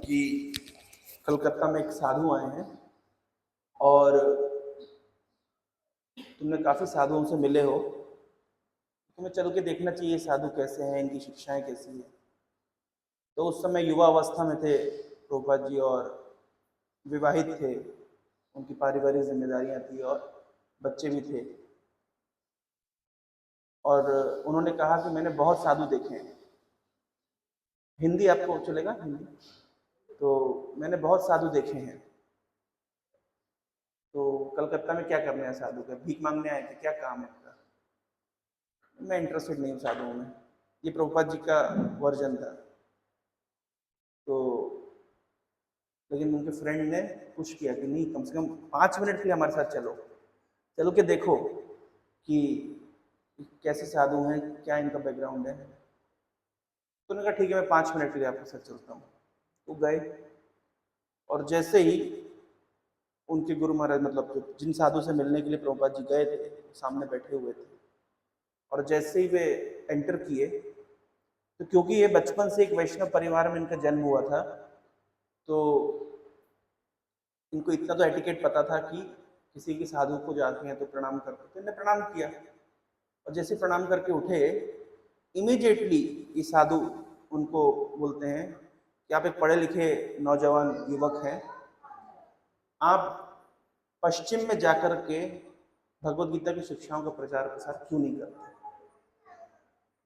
कि कलकत्ता में एक साधु आए हैं और तुमने काफ़ी साधुओं से मिले हो, तुम्हें चल के देखना चाहिए साधु कैसे हैं, इनकी शिक्षाएं कैसी हैं। तो उस समय युवा अवस्था में थे प्रभुपाद जी और विवाहित थे, उनकी पारिवारिक जिम्मेदारियां थी और बच्चे भी थे। और उन्होंने कहा कि मैंने बहुत साधु देखे हैं। हिंदी आपको चलेगा? हिंदी। तो मैंने बहुत साधु देखे हैं। तो कलकत्ता में क्या करने हैं साधु का? भीख मांगने आए थे? क्या काम है इनका? मैं इंटरेस्टेड नहीं हूँ साधुओं में। ये प्रभुपाद जी का वर्जन था। तो लेकिन उनके फ्रेंड ने पुश किया कि नहीं, कम से कम 5 मिनट के लिए हमारे साथ चलो, चलो के देखो कि कैसे साधु हैं, क्या इनका बैकग्राउंड है। तो उन्होंने कहा ठीक है, मैं 5 मिनट के लिए आपके साथ चलता हूँ। वो गए और जैसे ही उनके गुरु महाराज, मतलब जिन साधु से मिलने के लिए प्रभुपाद जी गए थे, सामने बैठे हुए थे। और जैसे ही वे एंटर किए, तो क्योंकि ये बचपन से एक वैष्णव परिवार में इनका जन्म हुआ था, तो इनको इतना तो एटिकेट पता था कि किसी के साधु को जाते हैं तो प्रणाम करते। तो इन्होंने प्रणाम किया और जैसे प्रणाम करके उठे, इमीडिएटली ये साधु उनको बोलते हैं कि आप एक पढ़े लिखे नौजवान युवक हैं, आप पश्चिम में जाकर के भगवत गीता की शिक्षाओं का प्रचार प्रसार क्यों नहीं करते?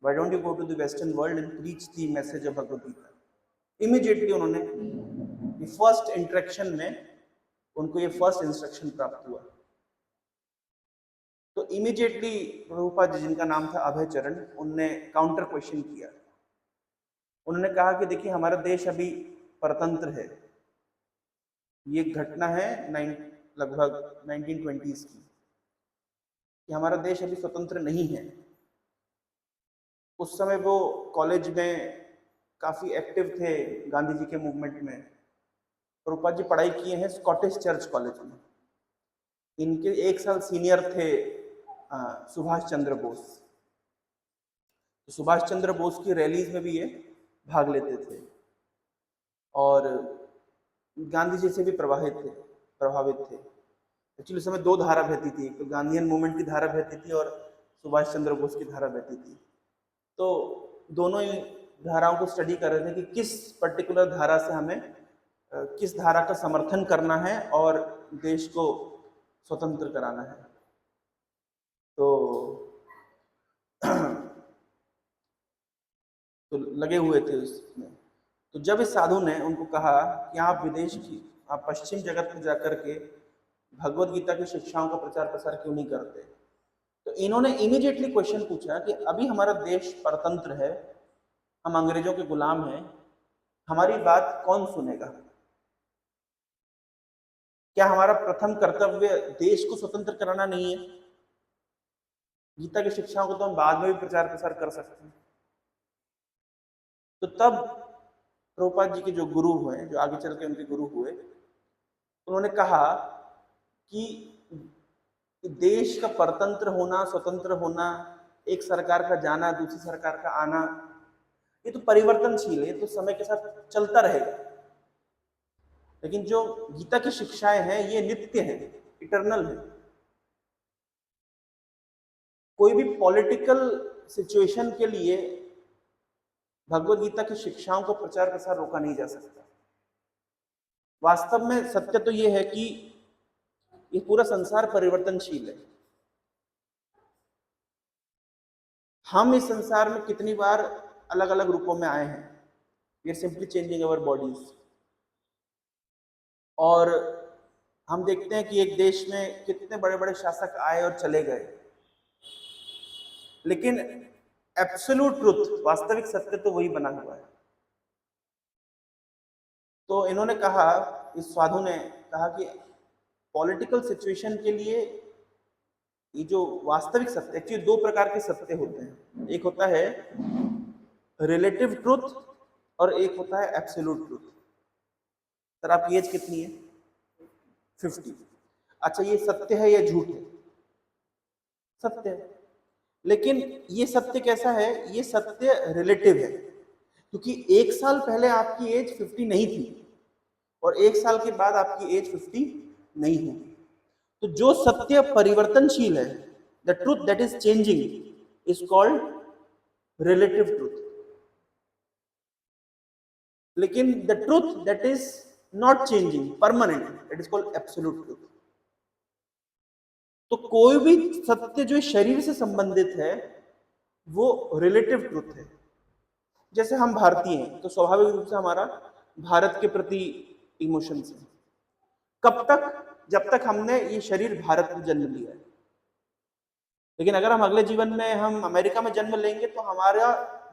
Why don't you go to the Western world and preach the message of Bhagavad Gita? Immediately उन्होंने ये फर्स्ट इंटरेक्शन में उनको ये फर्स्ट इंस्ट्रक्शन प्राप्त हुआ। तो इमीडिएटली प्रभुपाद जी, जिनका नाम था अभय चरण, उनने काउंटर क्वेश्चन किया। उन्होंने कहा कि देखिए, हमारा देश अभी परतंत्र है। ये घटना है लगभग 1920s की, कि हमारा देश अभी स्वतंत्र नहीं है। उस समय वो कॉलेज में काफ़ी एक्टिव थे गांधी जी के मूवमेंट में। प्रभुपाद जी पढ़ाई किए हैं स्कॉटिश चर्च कॉलेज में। इनके 1 साल सीनियर थे सुभाष चंद्र बोस। तो सुभाष चंद्र बोस की रैलीज में भी ये भाग लेते थे और गांधी जी से भी प्रभावित थे। एक्चुअली उस समय 2 धारा बहती थी, एक तो गांधीयन मूवमेंट की धारा बहती थी और सुभाष चंद्र बोस की धारा बहती थी। तो दोनों ही धाराओं को स्टडी कर रहे थे कि किस पर्टिकुलर धारा से हमें किस धारा का समर्थन करना है और देश को स्वतंत्र कराना है। तो लगे हुए थे उसमें। तो जब इस साधु ने उनको कहा कि आप पश्चिम जगत में जाकर के भगवत गीता की शिक्षाओं का प्रचार प्रसार क्यों नहीं करते, तो इन्होंने इमीडिएटली क्वेश्चन पूछा कि अभी हमारा देश परतंत्र है, हम अंग्रेजों के गुलाम हैं, हमारी बात कौन सुनेगा? क्या हमारा प्रथम कर्तव्य देश को स्वतंत्र कराना नहीं है? गीता की शिक्षाओं को तो हम बाद में भी प्रचार प्रसार कर सकते हैं। तो तब प्रभुपाद जी के जो गुरु हुए, जो आगे चल के उनके गुरु हुए, उन्होंने कहा कि देश का परतंत्र होना, स्वतंत्र होना, एक सरकार का जाना, दूसरी सरकार का आना, ये तो परिवर्तनशील है, ये तो समय के साथ चलता रहेगा। लेकिन जो गीता की शिक्षाएं हैं ये नित्य हैं, इटर्नल है। कोई भी पॉलिटिकल सिचुएशन के लिए भगवत गीता की शिक्षाओं को प्रचार प्रसार रोका नहीं जा सकता। वास्तव में सत्य तो ये है कि ये पूरा संसार परिवर्तनशील है। हम इस संसार में कितनी बार अलग अलग रूपों में आए हैं। We are simply changing our bodies. और हम देखते हैं कि एक देश में कितने बड़े बड़े शासक आए और चले गए, लेकिन एब्सोल्यूट ट्रुथ, वास्तविक सत्य तो वही बना हुआ है। तो इन्होंने कहा, इस साधु ने कहा कि पॉलिटिकल सिचुएशन के लिए ये जो वास्तविक सत्य, एक्चुअली 2 प्रकार के सत्य होते हैं। एक होता है रिलेटिव ट्रुथ और एक होता है एब्सोल्यूट ट्रुथ। सर आपकी एज कितनी है? 50। अच्छा, ये सत्य है या झूठ है? सत्य है। लेकिन ये सत्य कैसा है? ये सत्य रिलेटिव है, क्योंकि 1 साल पहले आपकी एज 50 नहीं थी, और 1 साल के बाद आपकी एज 50 नहीं होगी। तो जो सत्य परिवर्तनशील है, the truth that is changing is called relative truth. लेकिन the truth that is not changing, permanent, that is called absolute truth. तो कोई भी सत्य जो शरीर से संबंधित है वो रिलेटिव ट्रूथ है। जैसे हम भारतीय हैं तो स्वाभाविक रूप से हमारा भारत के प्रति इमोशंस है। कब तक? जब तक हमने ये शरीर भारत में जन्म लिया है। लेकिन अगर हम अगले जीवन में हम अमेरिका में जन्म लेंगे तो हमारा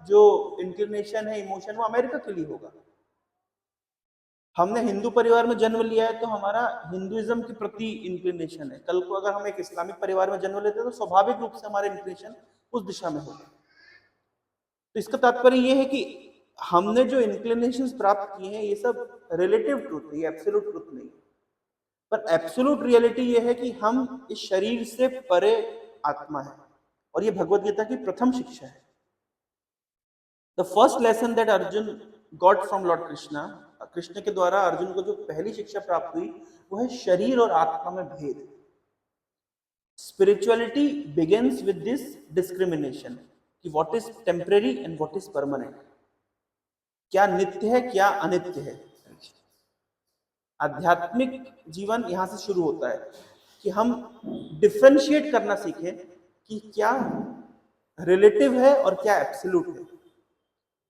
जो इंक्लिनेशन है, इमोशन, वो अमेरिका के लिए होगा। हमने हिंदू परिवार में जन्म लिया है तो हमारा हिंदुइज्म के प्रति इंक्लिनेशन है। कल को अगर हम एक इस्लामिक परिवार में जन्म लेते हैं तो स्वाभाविक रूप से हमारा इंक्लिनेशन उस दिशा में होगा। तो इसका तात्पर्य यह है कि हमने जो इंक्लिनेशंस प्राप्त किए हैं ये सब रिलेटिव ट्रूथ है, ये एब्सोल्यूट ट्रूथ नहीं। पर एब्सोल्यूट रियलिटी ये है कि हम इस शरीर से परे आत्मा है, और ये भगवत गीता की प्रथम शिक्षा है। The first lesson that Arjun got from Lord Krishna, Krishna के द्वारा अर्जुन को जो पहली शिक्षा प्राप्त हुई वो है शरीर और आत्मा में भेद। Spirituality begins with this discrimination कि what is temporary and what is permanent, क्या नित्य है क्या अनित्य है। आध्यात्मिक जीवन यहां से शुरू होता है कि हम डिफरेंशिएट करना सीखें कि क्या रिलेटिव है और क्या एब्सोल्यूट है,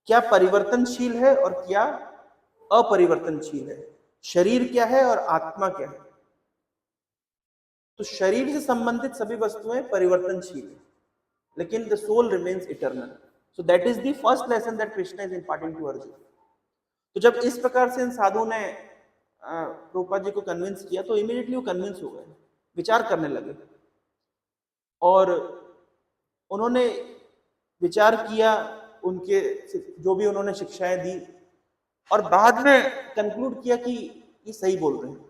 क्या परिवर्तनशील है और क्या अपरिवर्तनशील है, शरीर क्या है और आत्मा क्या है। तो शरीर से संबंधित सभी वस्तुएं परिवर्तनशील है, लेकिन the soul remains eternal. So that is the first lesson that Krishna is imparting to Arjun. तो जब इस प्रकार से इन साधुओं ने प्रभुपाद जी को कन्विंस किया तो इमीडिएटली वो कन्विंस हो गए, विचार करने लगे, और उन्होंने विचार किया उनके जो भी उन्होंने शिक्षाएं दी, और बाद में कंक्लूड किया कि ये सही बोल रहे हैं।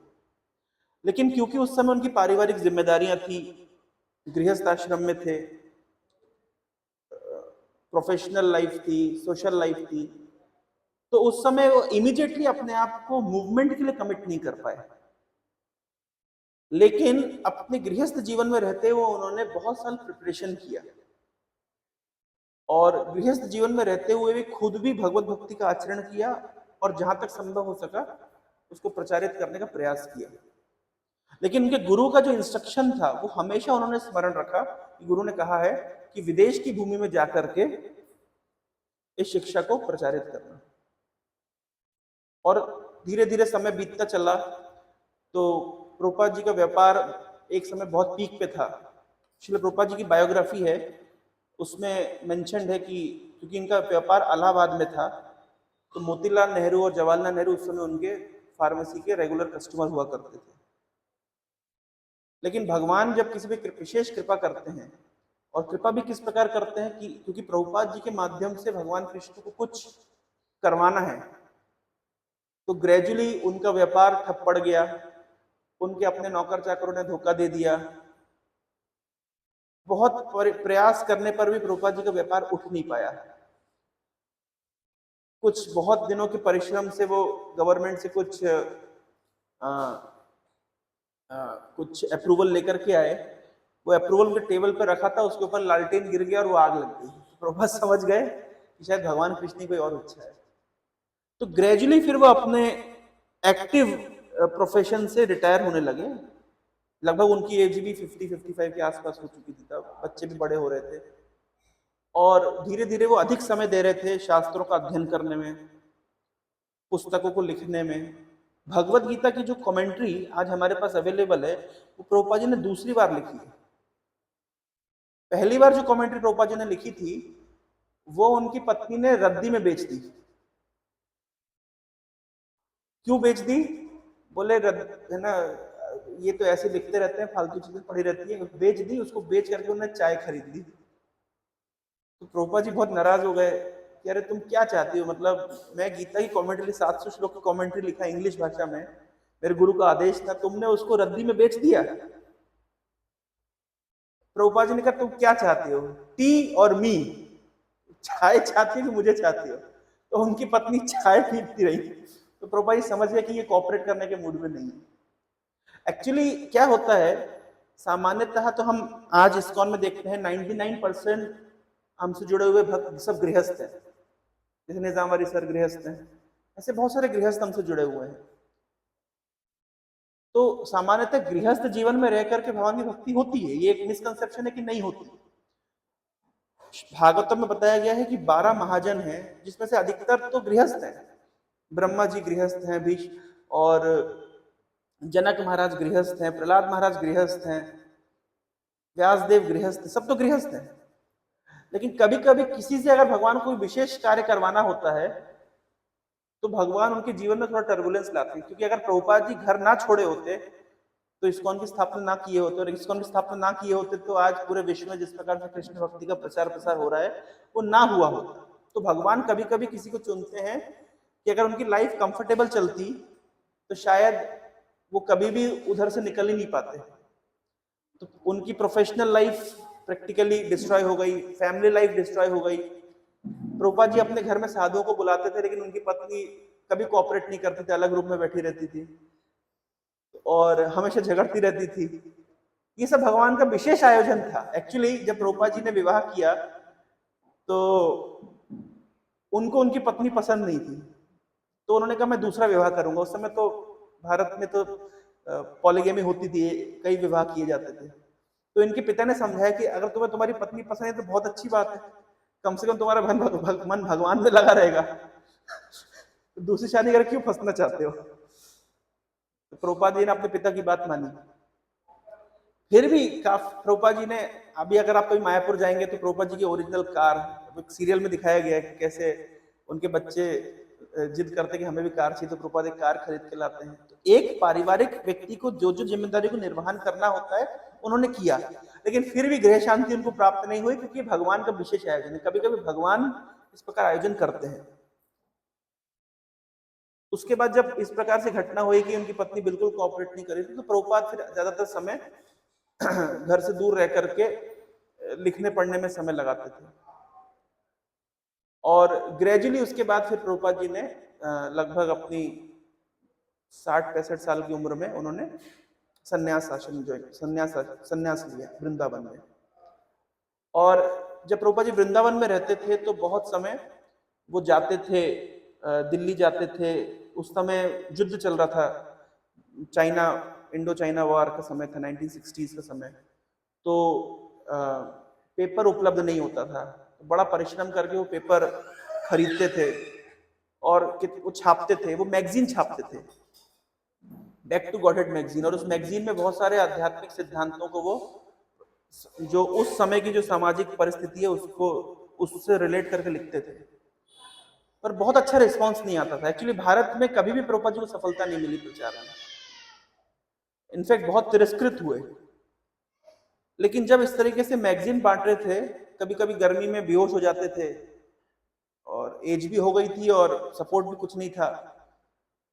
लेकिन क्योंकि उस समय उनकी पारिवारिक जिम्मेदारियां थी, गृहस्थ आश्रम में थे, प्रोफेशनल लाइफ थी, सोशल लाइफ थी, तो उस समय वो इमीडिएटली अपने आप को मूवमेंट के लिए कमिट नहीं कर पाए। लेकिन अपने गृहस्थ जीवन में रहते हुए उन्होंने बहुत साल प्रिपरेशन किया, और गृहस्थ जीवन में रहते हुए भी खुद भी भगवत भक्ति का आचरण किया, और जहां तक संभव हो सका उसको प्रचारित करने का प्रयास किया। लेकिन उनके गुरु का जो इंस्ट्रक्शन था वो हमेशा उन्होंने स्मरण रखा कि गुरु ने कहा है कि विदेश की भूमि में जाकर के इस शिक्षा को प्रचारित करना। और धीरे धीरे समय बीतता चला तो प्रभुपाद जी का व्यापार एक समय बहुत पीक पे था। श्रील प्रभुपाद जी की बायोग्राफी है, उसमें मेंशन्ड है कि क्योंकि इनका व्यापार इलाहाबाद में था तो मोतीलाल नेहरू और जवाहरलाल नेहरू उस समय उनके फार्मेसी के रेगुलर कस्टमर हुआ करते थे। लेकिन भगवान जब किसी भी विशेष कृपा करते हैं, और कृपा भी किस प्रकार करते हैं कि क्योंकि प्रभुपाद जी के माध्यम से भगवान कृष्ण को कुछ करवाना है, तो ग्रेजुअली उनका व्यापार ठप पड़ गया, उनके अपने नौकर चाकरों ने धोखा दे दिया। बहुत प्रयास करने पर भी प्रभुपाद जी का व्यापार उठ नहीं पाया। कुछ बहुत दिनों के परिश्रम से वो गवर्नमेंट से कुछ अप्रूवल लेकर के आए। वो अप्रूवल के टेबल पर रखा था, उसके ऊपर लालटेन गिर गया और वो आग लग गई। प्रभुपाद समझ गए कि शायद भगवान कृष्ण की कोई और इच्छा है। तो ग्रेजुअली फिर वो अपने एक्टिव प्रोफेशन से रिटायर होने लगे। लगभग उनकी एज भी 50-55 के आसपास हो चुकी थी, तब बच्चे भी बड़े हो रहे थे, और धीरे धीरे वो अधिक समय दे रहे थे शास्त्रों का अध्ययन करने में, पुस्तकों को लिखने में। भगवत गीता की जो कमेंट्री आज हमारे पास अवेलेबल है वो प्रभुपाद जी ने दूसरी बार लिखी है। पहली बार जो कमेंट्री प्रभुपाद जी ने लिखी थी वो उनकी पत्नी ने रद्दी में बेच दी। क्यों बेच दी? बोले है ना, ये तो ऐसे लिखते रहते हैं, फालतू चीजें पड़ी रहती है। बेच दी, उसको बेच करके उन्होंने चाय खरीद ली। तो प्रभुपाद जी बहुत नाराज हो गए कि अरे तुम क्या चाहती हो, मतलब मैं गीता की कमेंट्री 700 श्लोक की कमेंट्री लिखा इंग्लिश भाषा में, मेरे गुरु का आदेश था, तुमने उसको रद्दी में बेच दिया। प्रभुपाद जी ने कहा तुम क्या चाहती हो, टी और मी, चाय चाहती हो कि मुझे चाहती हो? तो उनकी पत्नी चाय पीती रही। तो प्रभुपाद जी समझ गए कि ये कोऑपरेट करने के मूड में नहीं है। एक्चुअली क्या होता है, सामान्यतः तो हम आज इस्कॉन में देखते हैं 99% हमसे जुड़े हुए भक्त सब गृहस्थ हैं, जैसे निजामवाली सर गृहस्थ हैं, ऐसे बहुत सारे गृहस्थ हमसे जुड़े हुए हैं। तो सामान्यतः गृहस्थ जीवन में रह करके भगवान की भक्ति होती है, ये एक मिसकंसेप्शन है कि नहीं होती। भागवतम में बताया गया है कि 12 महाजन हैं, जिसमें से अधिकतर तो गृहस्थ हैं। ब्रह्मा जी गृहस्थ हैं, भीष्म और जनक महाराज गृहस्थ हैं, प्रहलाद महाराज गृहस्थ हैं, व्यासदेव गृहस्थ, सब तो गृहस्थ हैं। लेकिन कभी कभी किसी से अगर भगवान को विशेष कार्य करवाना होता है तो भगवान उनके जीवन में थोड़ा टर्बुलेंस लाते हैं, क्योंकि अगर प्रभुपाद जी घर ना छोड़े होते तो इस्कॉन की स्थापना ना किए होते, और इस्कॉन की स्थापना ना किए होते तो आज पूरे विश्व में जिस प्रकार से कृष्ण भक्ति का प्रचार प्रसार हो रहा है वो ना हुआ होता। तो भगवान कभी कभी किसी को चुनते हैं कि अगर उनकी लाइफ कंफर्टेबल चलती तो शायद वो कभी भी उधर से निकल ही नहीं पाते। तो उनकी प्रोफेशनल लाइफ प्रैक्टिकली डिस्ट्रॉय हो गई, फैमिली लाइफ डिस्ट्रॉय हो गई। प्रभुपाद जी अपने घर में साधुओं को बुलाते थे, लेकिन उनकी पत्नी कभी कोऑपरेट नहीं करती थी, अलग रूम में बैठी रहती थी और हमेशा झगड़ती रहती थी। ये सब भगवान का विशेष आयोजन था। एक्चुअली जब प्रभुपाद जी ने विवाह किया तो उनको उनकी पत्नी पसंद नहीं थी, तो उन्होंने कहा मैं दूसरा विवाह करूंगा। उस समय तो भारत में तो पॉलीगैमी होती थी, कई विवाह किए जाते थे। तो इनके पिता ने समझाया कि अगर तुम्हें तुम्हारी पत्नी पसंद है तो बहुत अच्छी बात है, कम से कम तुम्हारा मन भगवान में लगा रहेगा, तो दूसरी शादी करके क्यों फंसना चाहते हो। तो प्रभुपाद जी ने अपने पिता की बात मानी। फिर भी प्रभुपाद जी ने, अभी अगर आप कभी मायापुर जाएंगे तो प्रभुपाद जी की ओरिजिनल कार, एक सीरियल में दिखाया गया है कि कैसे उनके बच्चे जिद करते कि हमें भी कार चाहिए, तो प्रभुपाद एक कार खरीद के लाते हैं। तो एक पारिवारिक व्यक्ति को जो जो जिम्मेदारी को निर्वहन करना होता है उन्होंने किया, लेकिन फिर भी गृह शांति उनको प्राप्त नहीं हुई, क्योंकि भगवान का विशेष आयोजन है। कभी कभी भगवान इस प्रकार आयोजन करते हैं। उसके बाद जब इस प्रकार से घटना हुई कि उनकी पत्नी बिल्कुल कोऑपरेट नहीं करी थी, तो प्रभुपाद फिर ज्यादातर समय घर से दूर रह करके लिखने पढ़ने में समय लगाते थे। और ग्रेजुअली उसके बाद फिर प्रभुपाद जी ने लगभग अपनी 60-65 साल की उम्र में उन्होंने संन्यास आश्रम संन्यास लिया वृंदावन में। और जब प्रभुपाद जी वृंदावन में रहते थे तो बहुत समय वो जाते थे, दिल्ली जाते थे। उस समय युद्ध चल रहा था, चाइना इंडो चाइना वॉर का समय था, 1960s का समय। तो पेपर उपलब्ध नहीं होता था, तो बड़ा परिश्रम करके वो पेपर खरीदते थे और वो छापते थे, वो मैगजीन छापते थे, बैक टू गॉडहेड मैगजीन। और उस मैगजीन में बहुत सारे आध्यात्मिक सिद्धांतों को वो जो उस समय की जो सामाजिक परिस्थिति है उसको उससे रिलेट करके लिखते थे। पर बहुत अच्छा रिस्पांस नहीं आता था। एक्चुअली भारत में कभी भी प्रभुपाद जी को सफलता नहीं मिली प्रचार में, इनफैक्ट बहुत तिरस्कृत हुए। लेकिन जब इस तरीके से मैगजीन बांट रहे थे, कभी कभी गर्मी में बेहोश हो जाते थे और एज भी हो गई थी और सपोर्ट भी कुछ नहीं था।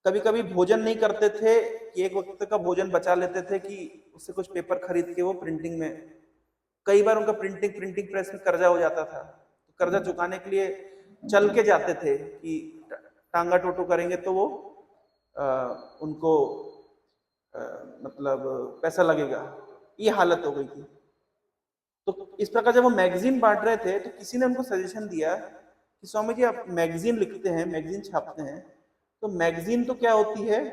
कभी कभी भोजन नहीं करते थे कि एक वक्त का भोजन बचा लेते थे कि उससे कुछ पेपर खरीद के वो प्रिंटिंग में, कई बार उनका प्रिंटिंग प्रेस में कर्जा हो जाता था, तो कर्जा चुकाने के लिए चल के जाते थे कि टांगा टोटो करेंगे तो वो उनको मतलब पैसा लगेगा, ये हालत हो गई थी। तो इस प्रकार जब वो मैगजीन बांट रहे थे तो किसी ने उनको सजेशन दिया कि स्वामी जी आप मैगजीन लिखते हैं, मैगजीन छापते हैं, तो मैगजीन तो क्या होती है,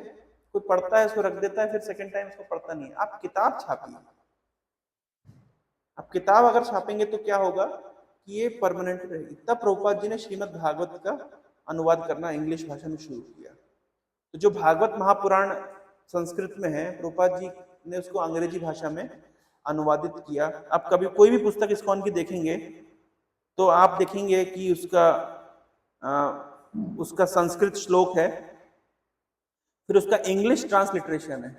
कोई पढ़ता है उसको रख देता है, फिर सेकंड टाइम उसको पढ़ता नहीं है। आप किताब छापिए, आप किताब अगर छापेंगे तो क्या होगा कि ये परमानेंट रहेगी। तब प्रभुपाद जी ने श्रीमद् भागवत का अनुवाद करना इंग्लिश भाषा में शुरू किया। तो जो भागवत महापुराण संस्कृत में है, प्रभुपाद जी ने उसको अंग्रेजी भाषा में अनुवादित किया। आप कभी कोई भी पुस्तक इस्कॉन की देखेंगे तो आप देखेंगे कि उसका संस्कृत श्लोक है, फिर उसका इंग्लिश ट्रांसलिटरेशन है,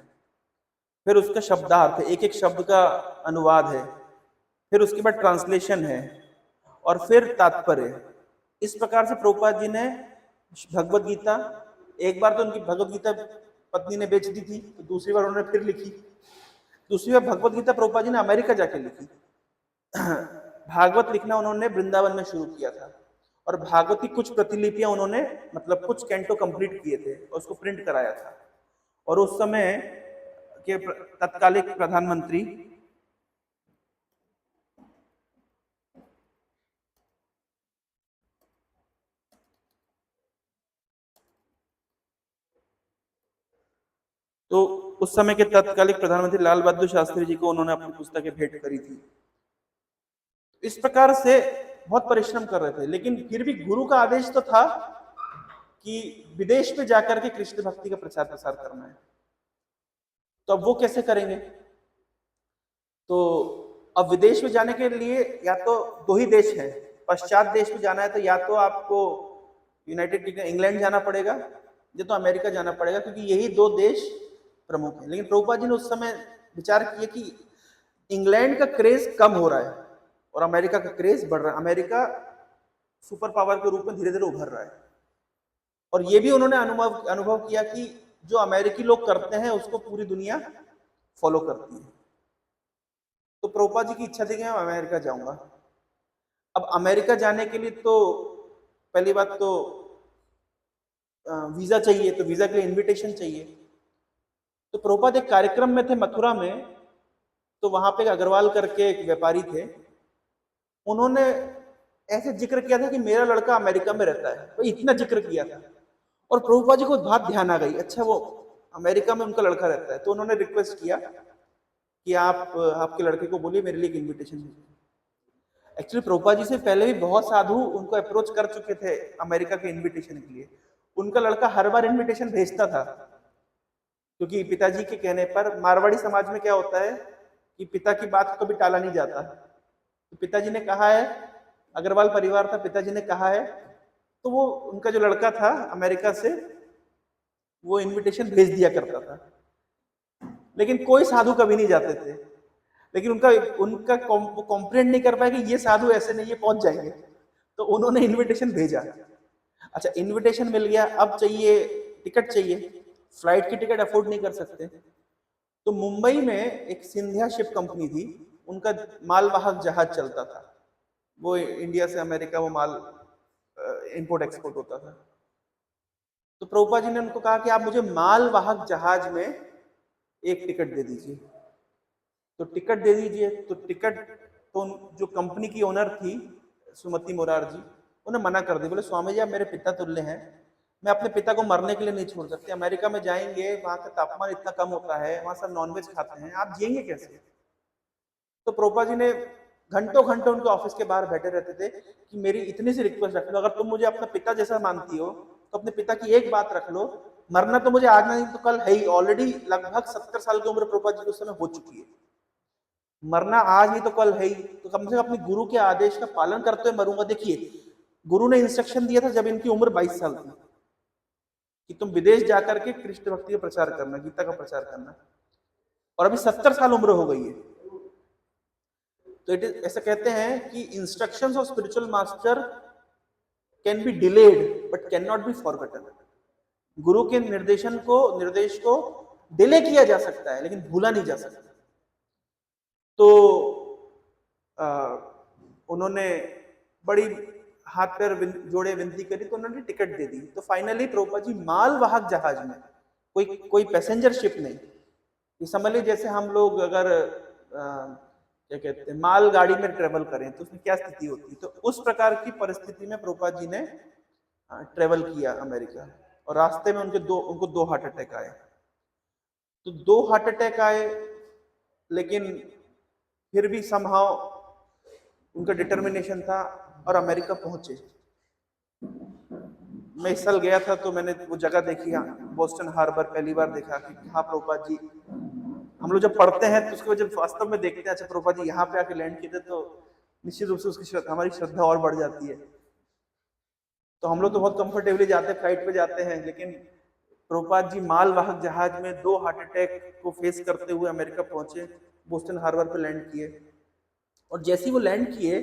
फिर उसका शब्दार्थ है, एक एक शब्द का अनुवाद है, फिर उसके बाद ट्रांसलेशन है और फिर तात्पर्य। इस प्रकार से प्रभुपाद जी ने भगवत गीता, एक बार तो उनकी भगवत गीता पत्नी ने बेच दी थी, तो दूसरी बार उन्होंने फिर लिखी। दूसरी बार भगवत गीता प्रभुपाद जी ने अमेरिका जाके लिखी। भागवत लिखना उन्होंने वृंदावन में शुरू किया था। और भागवत की कुछ प्रतिलिपियां उन्होंने मतलब कुछ कैंटो कंप्लीट किए थे और उसको प्रिंट कराया था। और उस समय के तत्कालिक प्रधानमंत्री तो उस समय के तत्कालिक प्रधानमंत्री लाल बहादुर शास्त्री जी को उन्होंने अपनी पुस्तकें भेंट करी थी। इस प्रकार से बहुत परिश्रम कर रहे थे, लेकिन फिर भी गुरु का आदेश तो था कि विदेश में जाकर के कृष्ण भक्ति का प्रचार प्रसार करना है। तो अब वो कैसे करेंगे? तो अब विदेश में जाने के लिए या तो दो ही देश हैं। पश्चात देश में जाना है तो या तो आपको यूनाइटेड किंगडम इंग्लैंड जाना पड़ेगा या तो अमेरिका जाना पड़ेगा, क्योंकि यही दो देश प्रमुख हैं। लेकिन प्रभुपाद जी ने उस समय विचार किया कि इंग्लैंड का क्रेज कम हो रहा है और अमेरिका का क्रेज बढ़ रहा है। अमेरिका सुपर पावर के रूप में धीरे धीरे उभर रहा है। और ये भी उन्होंने अनुभव किया कि जो अमेरिकी लोग करते हैं उसको पूरी दुनिया फॉलो करती है। तो प्रभुपाद जी की इच्छा थी कि मैं अमेरिका जाऊंगा। अब अमेरिका जाने के लिए तो पहली बात तो वीजा चाहिए, तो वीजा के लिए इनविटेशन चाहिए। तो प्रभुपाद एक कार्यक्रम में थे मथुरा में, तो वहां पे अग्रवाल करके एक व्यापारी थे, उन्होंने ऐसे जिक्र किया था कि मेरा लड़का अमेरिका में रहता है, तो इतना जिक्र किया था। और प्रभुपाद जी को बात ध्यान आ गई, अच्छा वो अमेरिका में उनका लड़का रहता है, तो उन्होंने रिक्वेस्ट किया कि आप आपके लड़के को बोलिए मेरे लिए एक इन्विटेशन भेजिए। एक्चुअली प्रभुपाद जी से पहले भी बहुत साधु उनको अप्रोच कर चुके थे अमेरिका के इन्विटेशन के लिए। उनका लड़का हर बार इन्विटेशन भेजता था, क्योंकि पिताजी के कहने पर मारवाड़ी समाज में क्या होता है कि पिता की बात कभी टाला नहीं जाता। तो पिताजी ने कहा है, अग्रवाल परिवार था, पिताजी ने कहा है, तो वो उनका जो लड़का था अमेरिका से वो इन्विटेशन भेज दिया करता था। लेकिन कोई साधु कभी नहीं जाते थे, लेकिन उनका उनका कॉम्प्रेंड नहीं कर पाया कि ये साधु ऐसे नहीं, ये पहुंच जाएंगे, तो उन्होंने इन्विटेशन भेजा। अच्छा, इन्विटेशन मिल गया, अब चाहिए टिकट चाहिए, फ्लाइट की टिकट अफोर्ड नहीं कर सकते। तो मुंबई में एक सिंधिया शिप कंपनी थी, उनका मालवाहक जहाज चलता था, वो इंडिया से अमेरिका वो माल इंपोर्ट एक्सपोर्ट होता था। तो प्रभुपाद जी ने उनको कहा कि आप मुझे मालवाहक जहाज में एक टिकट दे दीजिए। तो टिकट दे दीजिए, तो टिकट तो जो कंपनी की ओनर थी सुमति मोरार जी, उन्हें मना कर दी। बोले स्वामी जी आप मेरे पिता तुल्य हैं, मैं अपने पिता को मरने के लिए नहीं छोड़ सकती। अमेरिका में जाएंगे, वहां का तापमान इतना कम होता है, वहां सब नॉनवेज खाते हैं, आप जिएंगे कैसे? तो प्रभुपाद जी ने घंटों घंटों उनके ऑफिस के बाहर बैठे रहते थे कि मेरी इतनी सी रिक्वेस्ट रख लो, अगर तुम मुझे अपना पिता जैसा मानती हो तो अपने पिता की एक बात रख लो, मरना तो मुझे आज नहीं तो कल है ही। ऑलरेडी लगभग 70 साल की उम्र प्रभुपाद जी की उस समय हो चुकी है, मरना आज नहीं तो कल है ही, तो कम से कम अपने गुरु के आदेश का पालन करते हुए मरूंगा। देखिए, गुरु ने इंस्ट्रक्शन दिया था जब इनकी उम्र 22 साल थी कि तुम विदेश जाकर के कृष्ण भक्ति का प्रचार करना, गीता का प्रचार करना, और अभी 70 साल उम्र हो गई है। तो इट इज ऐसा कहते हैं कि instructions of spiritual master can be delayed but can not be forgotten. गुरु के निर्देश को डिले किया जा सकता है लेकिन भूला नहीं जा सकता। तो उन्होंने बड़ी हाथ पैर जोड़े विनती करी, तो उन्होंने टिकट दे दी। तो फाइनली प्रभुपाद जी मालवाहक जहाज में, कोई पैसेंजर शिप नहीं, ये समझ लीजिए जैसे हम लोग अगर क्या कहते हैं माल गाड़ी में ट्रेवल करें तो उसमें क्या स्थिति होती है, तो उस प्रकार की परिस्थिति में प्रभुपाद जी ने ट्रेवल किया अमेरिका। और रास्ते में उनको दो हार्ट अटैक आए। तो 2 हार्ट अटैक आए, लेकिन फिर भी समहाउ उनका डिटर्मिनेशन था और अमेरिका पहुंचे। मैं इस साल गया था तो मैंने वो जगह देखी, बोस्टन हार्बर पहली बार देखा कि हाँ प्रभुपाद जी, हम लोग जब पढ़ते हैं तो उसके जब वास्तव में देखते हैं, अच्छा प्रभुपाद जी यहाँ पे आके लैंड किए थे, तो निश्चित रूप से उसकी हमारी श्रद्धा और बढ़ जाती है। तो हम लोग तो बहुत कंफर्टेबली जाते हैं, फ्लाइट पे जाते हैं, लेकिन प्रभुपाद जी मालवाहक जहाज में 2 हार्ट अटैक को फेस करते हुए अमेरिका पहुंचे, बोस्टन हार्बर पे लैंड किए। और जैसे ही वो लैंड किए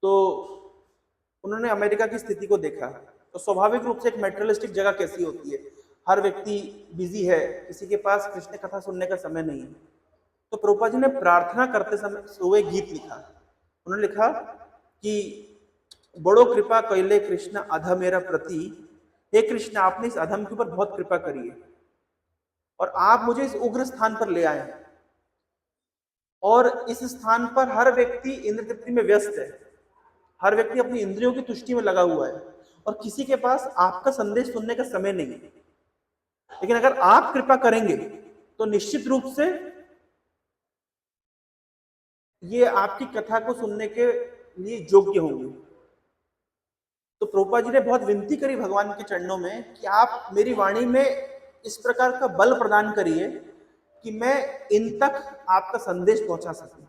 तो उन्होंने अमेरिका की स्थिति को देखा। तो स्वाभाविक रूप से एक मेटेरियलिस्टिक जगह कैसी होती है, हर व्यक्ति बिजी है, किसी के पास कृष्ण कथा सुनने का समय नहीं है। तो प्रभुपाद जी ने प्रार्थना करते समय सोए गीत लिखा। उन्होंने लिखा कि बड़ो कृपा कैले कृष्ण अधम मेरा प्रति, हे कृष्ण आपने इस अधम के ऊपर बहुत कृपा करी है और आप मुझे इस उग्र स्थान पर ले आए हैं। और इस स्थान पर हर व्यक्ति इंद्र तृप्ति में व्यस्त है, हर व्यक्ति अपनी इंद्रियों की तुष्टि में लगा हुआ है और किसी के पास आपका संदेश सुनने का समय नहीं है। लेकिन अगर आप कृपा करेंगे तो निश्चित रूप से ये आपकी कथा को सुनने के लिए योग्य होंगे। तो प्रभुपाद जी ने बहुत विनती करी भगवान के चरणों में कि आप मेरी वाणी में इस प्रकार का बल प्रदान करिए कि मैं इन तक आपका संदेश पहुंचा सकूं।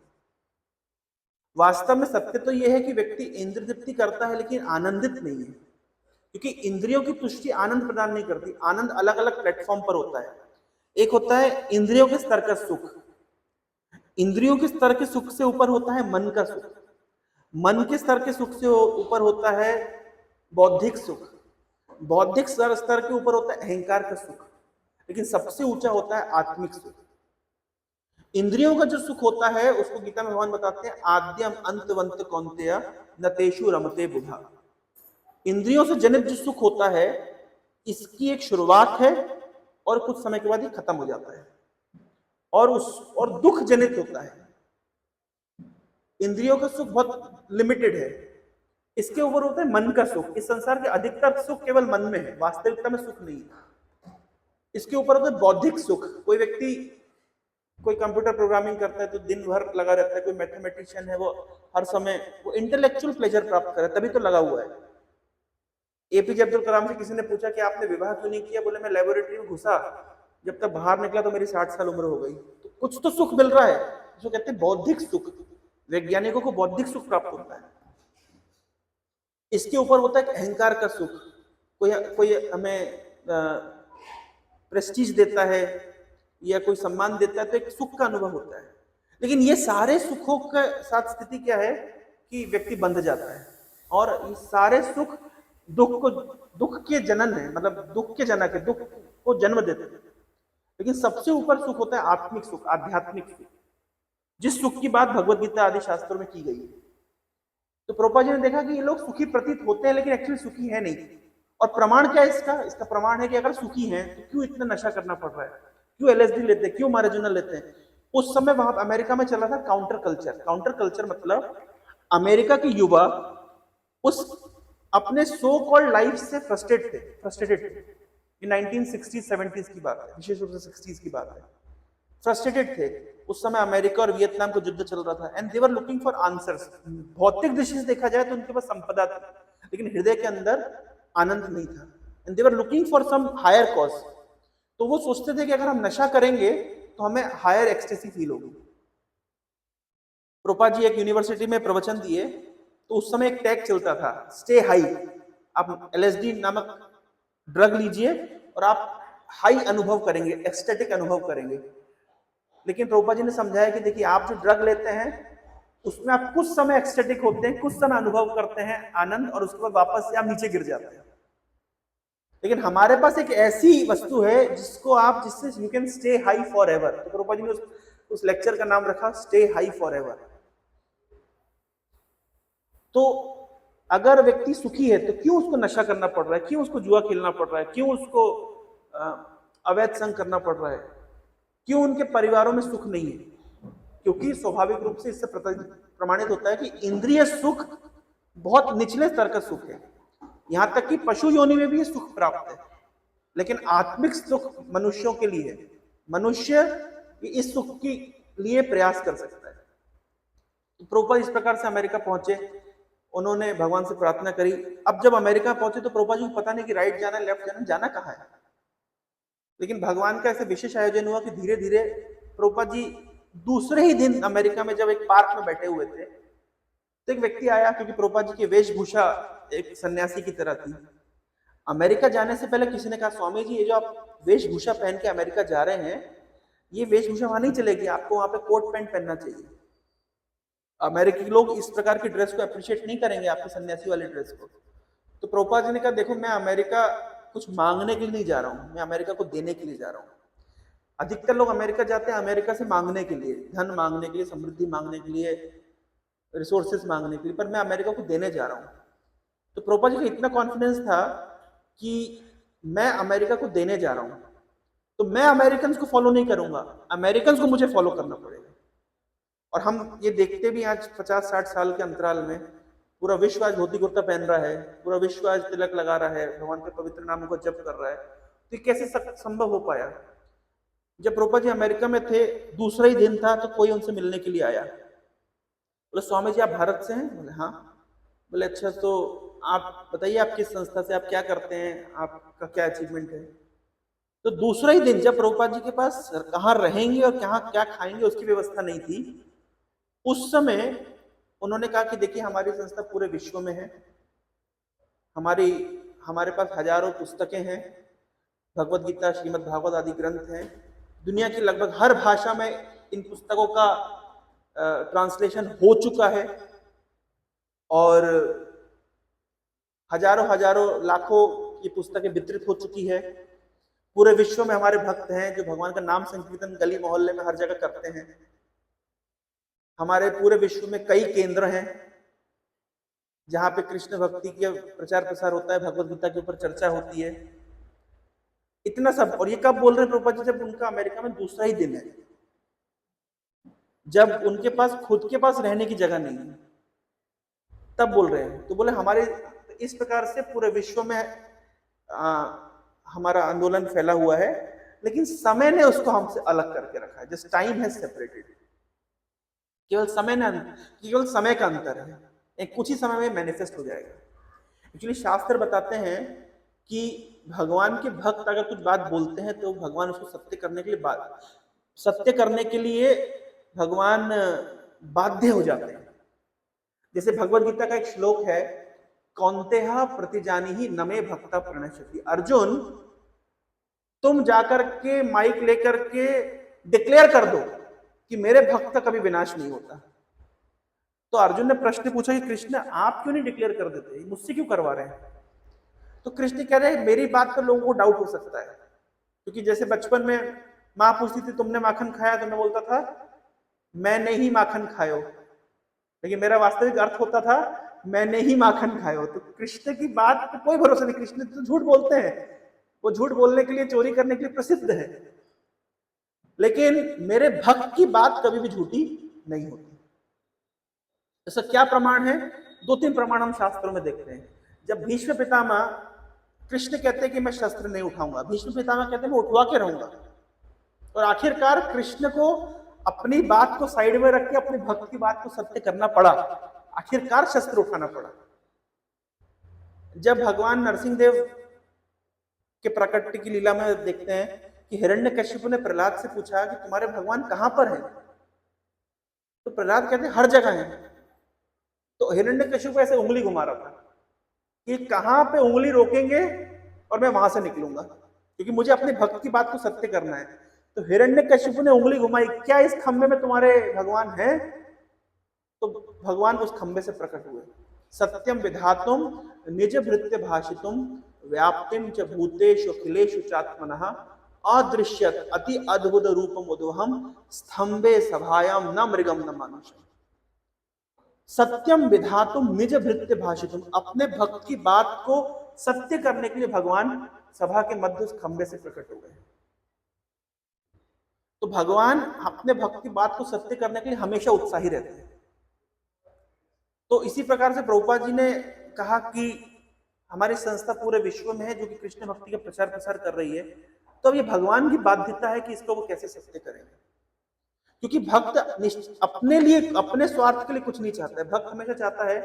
वास्तव में सत्य तो यह है कि व्यक्ति इंद्र तृप्ति करता है लेकिन आनंदित नहीं है, क्योंकि इंद्रियों की तुष्टि आनंद प्रदान नहीं करती। आनंद अलग अलग प्लेटफॉर्म पर होता है। एक होता है इंद्रियों के स्तर का सुख, इंद्रियों के स्तर के सुख से ऊपर होता है मन का सुख, मन के स्तर के सुख से ऊपर होता है बौद्धिक सुख, बौद्धिक स्तर के ऊपर होता है अहंकार का सुख, लेकिन सबसे ऊंचा होता है आत्मिक सुख। इंद्रियों का जो सुख होता है उसको गीता में भगवान बताते हैं आद्यम अंतवंत कौन्तेय न तेषु रमते बुधा। इंद्रियों से जनित जो सुख होता है इसकी एक शुरुआत है और कुछ समय के बाद ये खत्म हो जाता है, और दुख जनित होता है। इंद्रियों का सुख बहुत लिमिटेड है। इसके ऊपर होता है मन का सुख। इस संसार के अधिकतर सुख केवल मन में है, वास्तविकता में सुख नहीं है। इसके ऊपर होता है बौद्धिक सुख। कोई व्यक्ति कोई कंप्यूटर प्रोग्रामिंग करता है तो दिन भर लगा रहता है, कोई मैथमेटिशियन है वो हर समय वो इंटेलेक्चुअल प्लेजर प्राप्त करे तभी तो लगा हुआ है। एपीजे अब्दुल कलाम से किसी ने पूछा कि आपने विवाह क्यों नहीं किया, बोले मैं लेबोरेटरी में घुसा, जब तक बाहर निकला तो मेरी 60 साल उम्र हो गई। तो कुछ तो सुख मिल रहा है, जो कहते हैं बौद्धिक सुख। वैज्ञानिकों को बौद्धिक सुख प्राप्त होता है। इसके ऊपर होता है अहंकार का सुख। कोई हमें प्रेस्टीज देता है या कोई सम्मान देता है तो एक सुख का अनुभव होता है। लेकिन ये सारे सुखों के साथ स्थिति क्या है कि व्यक्ति बंध जाता है, और ये सारे सुख दुख के जनन है, मतलब दुख के जनक है, दुख को जन्म देते हैं। लेकिन सबसे ऊपर सुख होता है आत्मिक सुख, आध्यात्मिक सुख, जिस सुख की बात भगवत गीता आदि शास्त्रों में की गई है। तो प्रभुपाद जी ने देखा कि ये लोग सुखी प्रतीत होते हैं लेकिन एक्चुअली सुखी है नहीं। और प्रमाण क्या है इसका प्रमाण है कि अगर सुखी हैं तो क्यों इतना नशा करना पड़ रहा है, क्यों LSD लेते हैं, क्यों मारिजुना लेते हैं। उस समय वहां अमेरिका में चला था काउंटर कल्चर। काउंटर कल्चर मतलब अमेरिका के युवा उस अपने सो कॉल्ड लाइफ से फ्रस्ट्रेटेड थे। ये 1960s 70s की बात है, विशेष रूप से 60s की बात है। फ्रस्ट्रेटेड थे। उस समय अमेरिका और वियतनाम का युद्ध चल रहा था and they were looking for answers. भौतिक दृष्टि से देखा जाए तो उनके पास संपदा थी, लेकिन हृदय के अंदर आनंद नहीं था। And they were looking for some higher cause. तो वो सोचते थे कि अगर हम नशा करेंगे तो हमें हायर एक्सटेसी फील होगी। प्रभुपाद जी एक यूनिवर्सिटी में प्रवचन दिए तो उस समय एक टैग चलता था, स्टे हाई। आप LSD नामक ड्रग लीजिए और आप हाई अनुभव करेंगे, एक्सटेटिक अनुभव करेंगे। लेकिन प्रभुपाद जी ने समझाया कि देखिए आप जो ड्रग लेते हैं उसमें आप कुछ समय एक्सटेटिक होते हैं, कुछ समय अनुभव करते हैं आनंद, और उसके बाद वापस से आप नीचे गिर जाते हैं। लेकिन हमारे पास एक ऐसी वस्तु है जिससे you can stay high for ever. तो प्रभुपाद जी ने उस लेक्चर का नाम रखा स्टे हाई फॉर एवर। तो अगर व्यक्ति सुखी है तो क्यों उसको नशा करना पड़ रहा है, क्यों उसको जुआ खेलना पड़ रहा है, क्यों उसको अवैध संग करना पड़ रहा है, क्यों उनके परिवारों में सुख नहीं है? क्योंकि स्वाभाविक रूप से इससे प्रमाणित होता है कि इंद्रिय सुख बहुत निचले स्तर का सुख है। यहां तक कि पशु योनि में भी ये सुख प्राप्त है, लेकिन आत्मिक सुख मनुष्यों के लिए है। मनुष्य इस सुख के लिए प्रयास कर सकता है। तो प्रभुपाद इस प्रकार से अमेरिका पहुंचे, उन्होंने भगवान से प्रार्थना करी। अब जब अमेरिका पहुंचे तो प्रभुपाद जी को पता नहीं कि राइट जाना, लेफ्ट जाना कहाँ है। लेकिन भगवान का ऐसे विशेष आयोजन हुआ कि धीरे धीरे प्रभुपाद जी दूसरे ही दिन अमेरिका में जब एक पार्क में बैठे हुए थे तो एक व्यक्ति आया, क्योंकि प्रभुपाद जी की वेशभूषा एक सन्यासी की तरह थी। अमेरिका जाने से पहले किसी ने कहा, स्वामी जी ये जो आप वेशभूषा पहन के अमेरिका जा रहे हैं, ये वेशभूषा वहां नहीं चलेगी, आपको वहां पे कोट पैंट पहनना चाहिए। अमेरिकी लोग इस प्रकार की ड्रेस को अप्रिशिएट नहीं करेंगे, आपके सन्यासी वाले ड्रेस को। तो प्रभुपाद जी ने कहा, देखो मैं अमेरिका कुछ मांगने के लिए नहीं जा रहा हूँ, मैं अमेरिका को देने के लिए जा रहा हूँ। अधिकतर लोग अमेरिका जाते हैं अमेरिका से मांगने के लिए, धन मांगने के लिए, समृद्धि मांगने के लिए, रिसोर्सेज मांगने के लिए, पर मैं अमेरिका को देने जा रहा हूँ। तो प्रभुपाद जी का इतना कॉन्फिडेंस था कि मैं अमेरिका को देने जा रहा हूं, तो मैं अमेरिकन को फॉलो नहीं करूंगा, अमेरिकन को मुझे फॉलो करना पड़ेगा। और हम ये देखते भी आज 50-60 साल के अंतराल में पूरा विश्व आज धोती कुर्ता पहन रहा है, पूरा विश्व आज तिलक लगा रहा है, भगवान के पवित्र नामों को जप कर रहा है। तो ये कैसे संभव हो पाया? जब प्रभुपाद जी अमेरिका में थे, दूसरा ही दिन था, तो कोई उनसे मिलने के लिए आया। बोले स्वामी जी आप भारत से हैं? बोले हाँ। बोले अच्छा, तो आप बताइए आप किस संस्था से, आप क्या करते हैं, आपका क्या अचीवमेंट है? तो दूसरा ही दिन जब प्रभुपाद जी के पास कहाँ रहेंगे और कहाँ क्या खाएंगे उसकी व्यवस्था नहीं थी, उस समय उन्होंने कहा कि देखिए हमारी संस्था पूरे विश्व में है, हमारे पास हजारों पुस्तकें हैं, भगवत गीता, श्रीमद् भागवत आदि ग्रंथ हैं, दुनिया की लगभग हर भाषा में इन पुस्तकों का ट्रांसलेशन हो चुका है, और हजारों हजारों लाखों ये पुस्तकें वितरित हो चुकी है। पूरे विश्व में हमारे भक्त हैं जो भगवान का नाम संकीर्तन गली मोहल्ले में हर जगह करते हैं। हमारे पूरे विश्व में कई केंद्र हैं जहां पे कृष्ण भक्ति के प्रचार प्रसार होता है, भगवत गीता के ऊपर चर्चा होती है। इतना सब, और ये कब बोल रहे हैं प्रभुपाद जी? जब उनका अमेरिका में दूसरा ही दिन है, जब उनके पास खुद के पास रहने की जगह नहीं है, तब बोल रहे हैं। तो बोले हमारे इस प्रकार से पूरे विश्व में हमारा आंदोलन फैला हुआ है, लेकिन समय ने उसको हमसे अलग करके रखा है। जस्ट टाइम हैज सेपरेटेड, केवल समय का अंतर है, एक कुछ ही समय में मैनिफेस्ट हो जाएगा। एक्चुअली शास्त्र बताते हैं कि भगवान के भक्त अगर कुछ बात बोलते हैं तो भगवान उसको सत्य करने के लिए भगवान बाध्य हो जाते हैं। जैसे भगवत गीता का एक श्लोक है, कौन्तेह प्रतिजानीहि नमे भक्ता प्रणश्यति। अर्जुन तुम जाकर के माइक लेकर के डिक्लेयर कर दो कि मेरे भक्त का कभी विनाश नहीं होता। तो अर्जुन ने प्रश्न पूछा कि कृष्ण आप क्यों नहीं डिक्लेयर कर देते, मुझसे क्यों करवा रहे हैं? तो कृष्ण कह रहे हैं मेरी बात पर लोगों को डाउट हो सकता है, क्योंकि जैसे बचपन में माँ पूछती थी तुमने माखन खाया, तो मैं बोलता था मैंने ही माखन खायो, लेकिन मेरा वास्तविक अर्थ होता था मैंने ही माखन खायो। तो कृष्ण की बात पर कोई भरोसा नहीं, कृष्ण तो झूठ बोलते हैं, वो झूठ बोलने के लिए, चोरी करने के लिए प्रसिद्ध है, लेकिन मेरे भक्त की बात कभी भी झूठी नहीं होती। ऐसा क्या प्रमाण है? 2-3 प्रमाण हम शास्त्रों में देखते हैं। जब भीष्म पितामह, कृष्ण कहते हैं कि मैं शस्त्र नहीं उठाऊंगा, भीष्म पितामह कहते हैं मैं उठवा के रहूंगा, और आखिरकार कृष्ण को अपनी बात को साइड में रख के अपने भक्त की बात को सत्य करना पड़ा, आखिरकार शस्त्र उठाना पड़ा। जब भगवान नरसिंह देव के प्रकट की लीला में देखते हैं कि हिरण्यकश्यप ने प्रहलाद से पूछा कि तुम्हारे भगवान कहां पर हैं, तो प्रहलाद कहते हैं हर जगह है। तो हिरण्यकश्यप ऐसे उंगली घुमा रहा था कि कहां पे उंगली रोकेंगे और मैं वहां से निकलूंगा, क्योंकि मुझे अपने भक्त की बात को सत्य करना है। तो हिरण्यकश्यप ने उंगली घुमाई, क्या इस खंबे में तुम्हारे भगवान हैं? तो भगवान उस खंबे से प्रकट हुए। सत्यम विधातुम निज भृत्य भाषितुम व्याप्तिम च भूतेषु अखिलेषु चात्मनः अदृश्यत अति अद्भुत रूपम उद्वहम स्तंभे सभायाम न मृगम न मानुषम। सत्यम विधातुम निज भृत्य भाषितुम, अपने भक्त की बात को सत्य करने के लिए भगवान सभा के मध्य उस खंबे से प्रकट हो गए। तो भगवान अपने भक्त की बात को सत्य करने के लिए हमेशा उत्साही रहते हैं। तो इसी प्रकार से प्रभुपाद जी ने कहा कि हमारी संस्था पूरे विश्व में है जो कि कृष्ण भक्ति का प्रचार प्रसार कर रही है, तो अब ये भगवान की बाध्यता है कि इसको वो कैसे सत्य करेंगे, क्योंकि भक्त अपने लिए, अपने स्वार्थ के लिए कुछ नहीं चाहता है। भक्त हमेशा चाहता है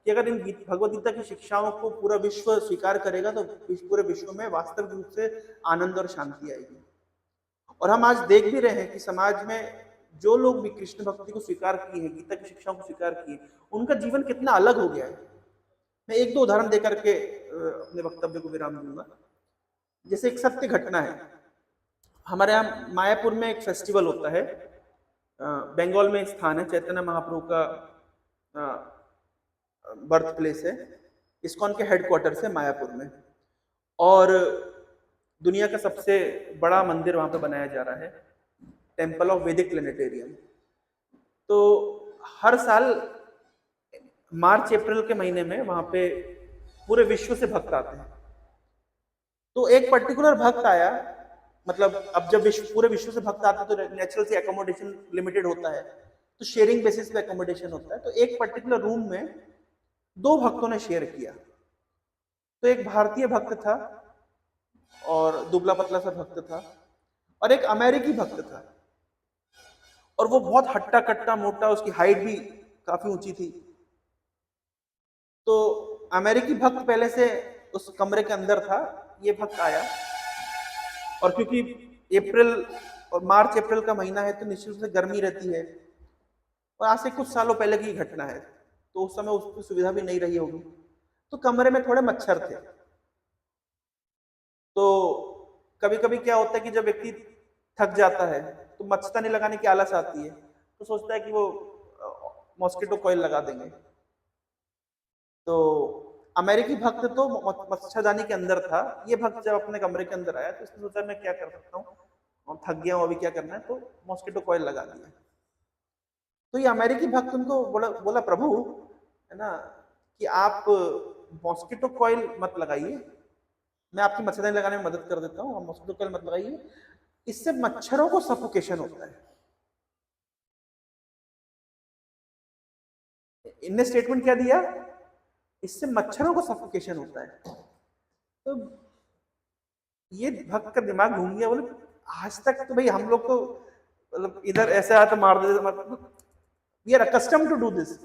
कि अगर इन भगवद गीता की शिक्षाओं को पूरा विश्व स्वीकार करेगा तो पूरे विश्व में वास्तविक रूप से आनंद और शांति आएगी। और हम आज देख भी रहे हैं कि समाज में जो लोग भी कृष्ण भक्ति को स्वीकार किए हैं, गीता की शिक्षाओं को स्वीकार किए, उनका जीवन कितना अलग हो गया है। मैं 1-2 उदाहरण देकर के अपने वक्तव्य को विराम दूंगा। जैसे एक सत्य घटना है, हमारे यहाँ मायापुर में एक फेस्टिवल होता है, बंगाल में स्थान है, चैतन्य महाप्रभु का बर्थ प्लेस है, इस्कॉन के हेडक्वार्टर से मायापुर में, और दुनिया का सबसे बड़ा मंदिर वहां पे बनाया जा रहा है, टेम्पल ऑफ वैदिक प्लेनेटेरियम। तो हर साल मार्च अप्रैल के महीने में वहां पे पूरे विश्व से भक्त आते हैं। तो एक पर्टिकुलर भक्त आया, मतलब अब जब पूरे विश्व से भक्त आते हैं तो नेचुरल से एकोमोडेशन लिमिटेड होता है, तो शेयरिंग बेसिस पे एकोमोडेशन होता है। तो एक पर्टिकुलर रूम में दो भक्तों ने शेयर किया। तो एक भारतीय भक्त था और दुबला पतला सा भक्त था, और एक अमेरिकी भक्त था, और वो बहुत हट्टा कट्टा मोटा, उसकी हाइट भी काफी ऊंची थी। तो अमेरिकी भक्त पहले से उस कमरे के अंदर था, ये भक्त आया, और क्योंकि अप्रैल और मार्च अप्रैल का महीना है तो निश्चित रूप से गर्मी रहती है, और आज से कुछ सालों पहले की घटना है, तो उस समय उसकी सुविधा भी नहीं रही होगी। तो कमरे में थोड़े मच्छर थे। तो कभी कभी क्या होता है कि जब व्यक्ति थक जाता है तो मच्छरदानी लगाने की आलस आती है, तो सोचता है कि वो मॉस्किटो कॉइल लगा देंगे। तो अमेरिकी भक्त तो मच्छरदानी के अंदर था, ये भक्त जब अपने कमरे के अंदर आया तो उसने सोचा मैं क्या कर सकता हूँ, थक गया हूँ, अभी क्या करना है, तो मॉस्किटो कॉइल लगा दिया। तो ये अमेरिकी भक्त उनको बोला प्रभु, है ना, कि आप मॉस्किटो कॉइल मत लगाइए, मैं आपकी मच्छरदानी लगाने में मदद कर देता हूँ, आप मॉस्किटो कॉइल मत लगाइए, इससे मच्छरों को सफोकेशन होता है। इनने स्टेटमेंट क्या दिया, इससे मच्छरों को सफोकेशन होता है। तो ये भक्त का दिमाग घूम गया, बोले आज तक तो भाई हम लोग को मतलब इधर ऐसा आया तो मार देते, मतलब we are accustomed to do this.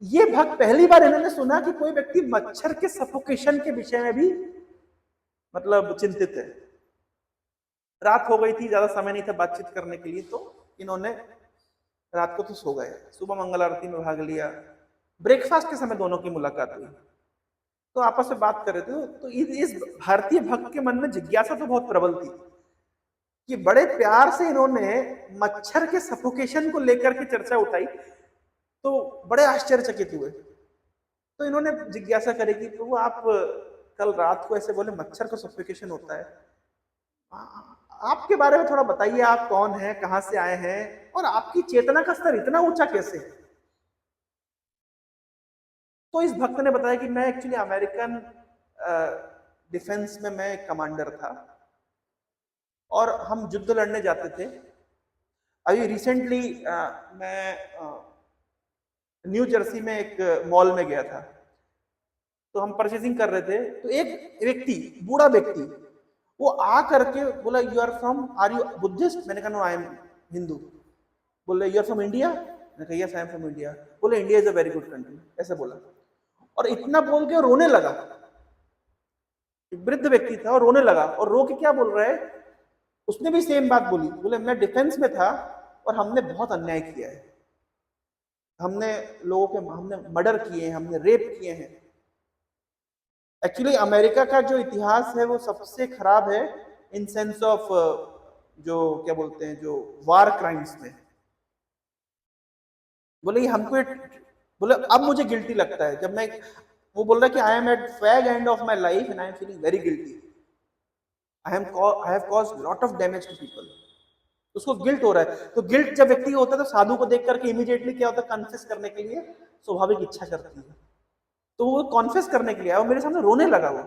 ये भक्त पहली बार इन्होंने सुना कि कोई व्यक्ति मच्छर के सफोकेशन के विषय में भी मतलब चिंतित है। रात हो गई थी, ज्यादा समय नहीं था बातचीत करने के लिए, तो इन्होंने रात को तो सो गए, सुबह मंगल आरती में भाग लिया, ब्रेकफास्ट के समय दोनों की मुलाकात हुई, तो आपस में बात कर रहे थे। तो इस भारतीय भक्त के मन में जिज्ञासा तो बहुत प्रबल थी कि बड़े प्यार से इन्होंने मच्छर के सफोकेशन को लेकर के चर्चा उठाई, तो बड़े आश्चर्यचकित हुए। तो इन्होंने जिज्ञासा करी कि प्रभु आप कल रात को ऐसे बोले मच्छर को सफोकेशन होता है, आपके बारे में थोड़ा बताइए, आप कौन हैं, कहां से आए हैं, और आपकी चेतना का स्तर इतना ऊंचा कैसे है। तो इस भक्त ने बताया कि मैं एक्चुअली अमेरिकन डिफेंस में मैं एक कमांडर था, और हम युद्ध लड़ने जाते थे। अभी रिसेंटली मैं न्यू जर्सी में एक मॉल में गया था, तो हम परचेसिंग कर रहे थे, तो एक व्यक्ति, बूढ़ा व्यक्ति, वो आ करके बोला you are from, are you Buddhist? मैंने कहा नो आई एम हिंदू। बोले यू आर फ्रॉम इंडिया? मैंने कहा yes I am from India. बोले India is a very good country, ऐसे बोला, और इतना बोल के रोने लगा। वृद्ध व्यक्ति था और रोने लगा, और रो के क्या बोल रहा है, उसने भी सेम बात बोली, बोले मैं डिफेंस में था और हमने बहुत अन्याय किया है, हमने लोगों के, हमने मर्डर किए हैं, हमने रेप किए हैं। एक्चुअली अमेरिका का जो इतिहास है वो सबसे खराब है इन सेंस ऑफ जो क्या बोलते हैं, जो वार क्राइम्स में। बोले हमको, बोले अब मुझे गिल्टी लगता है जब मैं, वो बोल रहा है कि I am at fag end of my life and I am feeling very guilty, I have caused lot of damage to people. उसको गिल्ट हो रहा है। तो गिल्ट जब व्यक्ति होता है तो साधु को देख करके इमीडिएटली क्या होता है, कन्फेस करने के लिए स्वाभाविक इच्छा करती है। तो वो कॉन्फेस करने के लिए आया, मेरे सामने रोने लगा। वो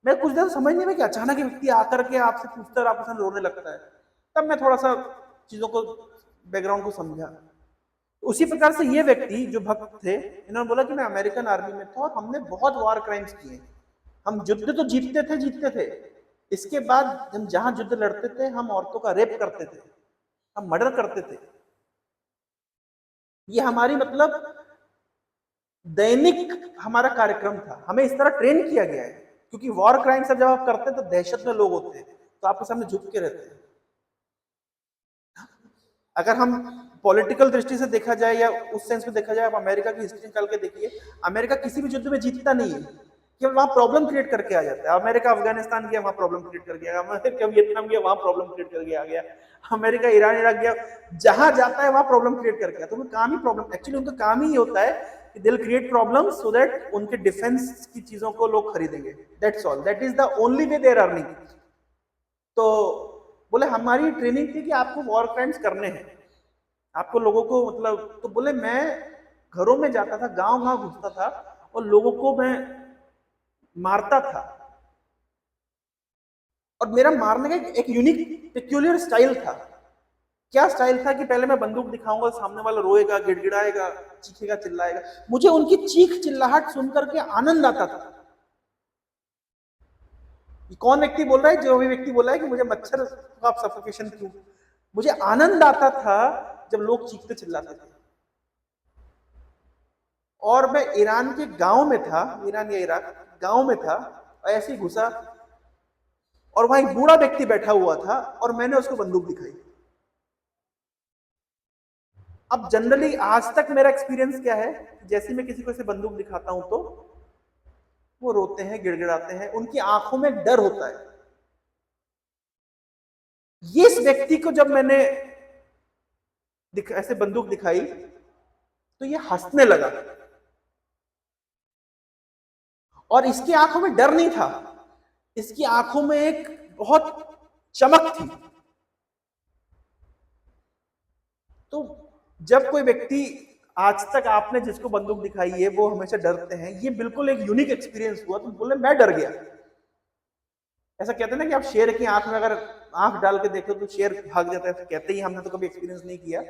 मैं कुछ देर समझ नहीं में कि अचानक व्यक्ति आकर के आपसे पूछता है, आपके सामने रोने लगता है। तब मैं थोड़ा सा चीजों को, बैकग्राउंड को समझा। उसी प्रकार से ये व्यक्ति जो भक्त थे, इन्होंने बोला कि मैं अमेरिकन आर्मी में था और हमने बहुत वार क्राइम्स किए, हम युद्ध तो जीतते थे, इसके बाद हम जहां युद्ध लड़ते थे हम औरतों का रेप करते थे, हम मर्डर करते थे। ये हमारी मतलब दैनिक हमारा कार्यक्रम था, हमें इस तरह ट्रेन किया गया है, क्योंकि वॉर क्राइम सब जब आप करते हैं तो दहशत में लोग होते हैं, तो आपके सामने झुक के रहते हैं। अगर हम पॉलिटिकल दृष्टि से देखा जाए या उस सेंस में देखा जाए, आप अमेरिका की हिस्ट्री निकाल के देखिए, अमेरिका किसी भी युद्ध में जीतता नहीं है, केवल वहां प्रॉब्लम क्रिएट करके आ जाता है। अमेरिका अफगानिस्तान गया, वहां प्रॉब्लम क्रिएट कर गया, अमेरिका वियतनाम गया, वहां प्रॉब्लम क्रिएट करके आ गया, अमेरिका ईरान इराक गया, जहां जाता है वहां प्रॉब्लम क्रिएट करके। तो उनका काम ही प्रॉब्लम, एक्चुअली उनका काम ही होता है कि they will create problem so that उनके डिफेंस की चीजों को लोग खरीदेंगे, that's all, that is the only way they are earning. तो बोले हमारी ट्रेनिंग थी कि आपको वॉर क्राइम्स करने हैं, आपको लोगों को मतलब, तो बोले मैं घरों में जाता था, गांव गांव घुसता था, और लोगों को मैं मारता था। और मेरा मारने का एक यूनिक पेक्यूलियर स्टाइल था। क्या स्टाइल था कि पहले मैं बंदूक दिखाऊंगा, सामने वाला रोएगा, गिड़गिड़ाएगा, चीखेगा, चिल्लाएगा, मुझे उनकी चीख चिल्लाहट सुन करके आनंद आता था। कौन व्यक्ति बोल रहा है? जो भी व्यक्ति बोल रहा है कि मुझे मच्छर का सफोकेशन क्यों, मुझे आनंद आता था जब लोग चीखते चिल्लाते थे। और मैं ईरान के गांव में था, ईरान या इराक गांव में था, ऐसे ही घुसा और वहां एक बूढ़ा व्यक्ति बैठा हुआ था और मैंने उसको बंदूक दिखाई। अब जनरली आज तक मेरा एक्सपीरियंस क्या है, जैसे मैं किसी को ऐसे बंदूक दिखाता हूं तो वो रोते हैं, गिड़गिड़ाते हैं, उनकी आंखों में डर होता है। ये इस व्यक्ति को जब मैंने ऐसे बंदूक दिखाई तो ये हंसने लगा और इसकी आंखों में डर नहीं था, इसकी आंखों में एक बहुत चमक थी। तो जब कोई व्यक्ति, आज तक आपने जिसको बंदूक दिखाई है वो हमेशा डरते हैं, ये बिल्कुल एक यूनिक एक्सपीरियंस हुआ। तो बोले मैं डर गया। ऐसा कहते हैं ना कि आप शेर की आंख में अगर आंख डाल के देखो तो शेर भाग जाता है, तो कहते ही, हमने तो कभी एक्सपीरियंस नहीं किया,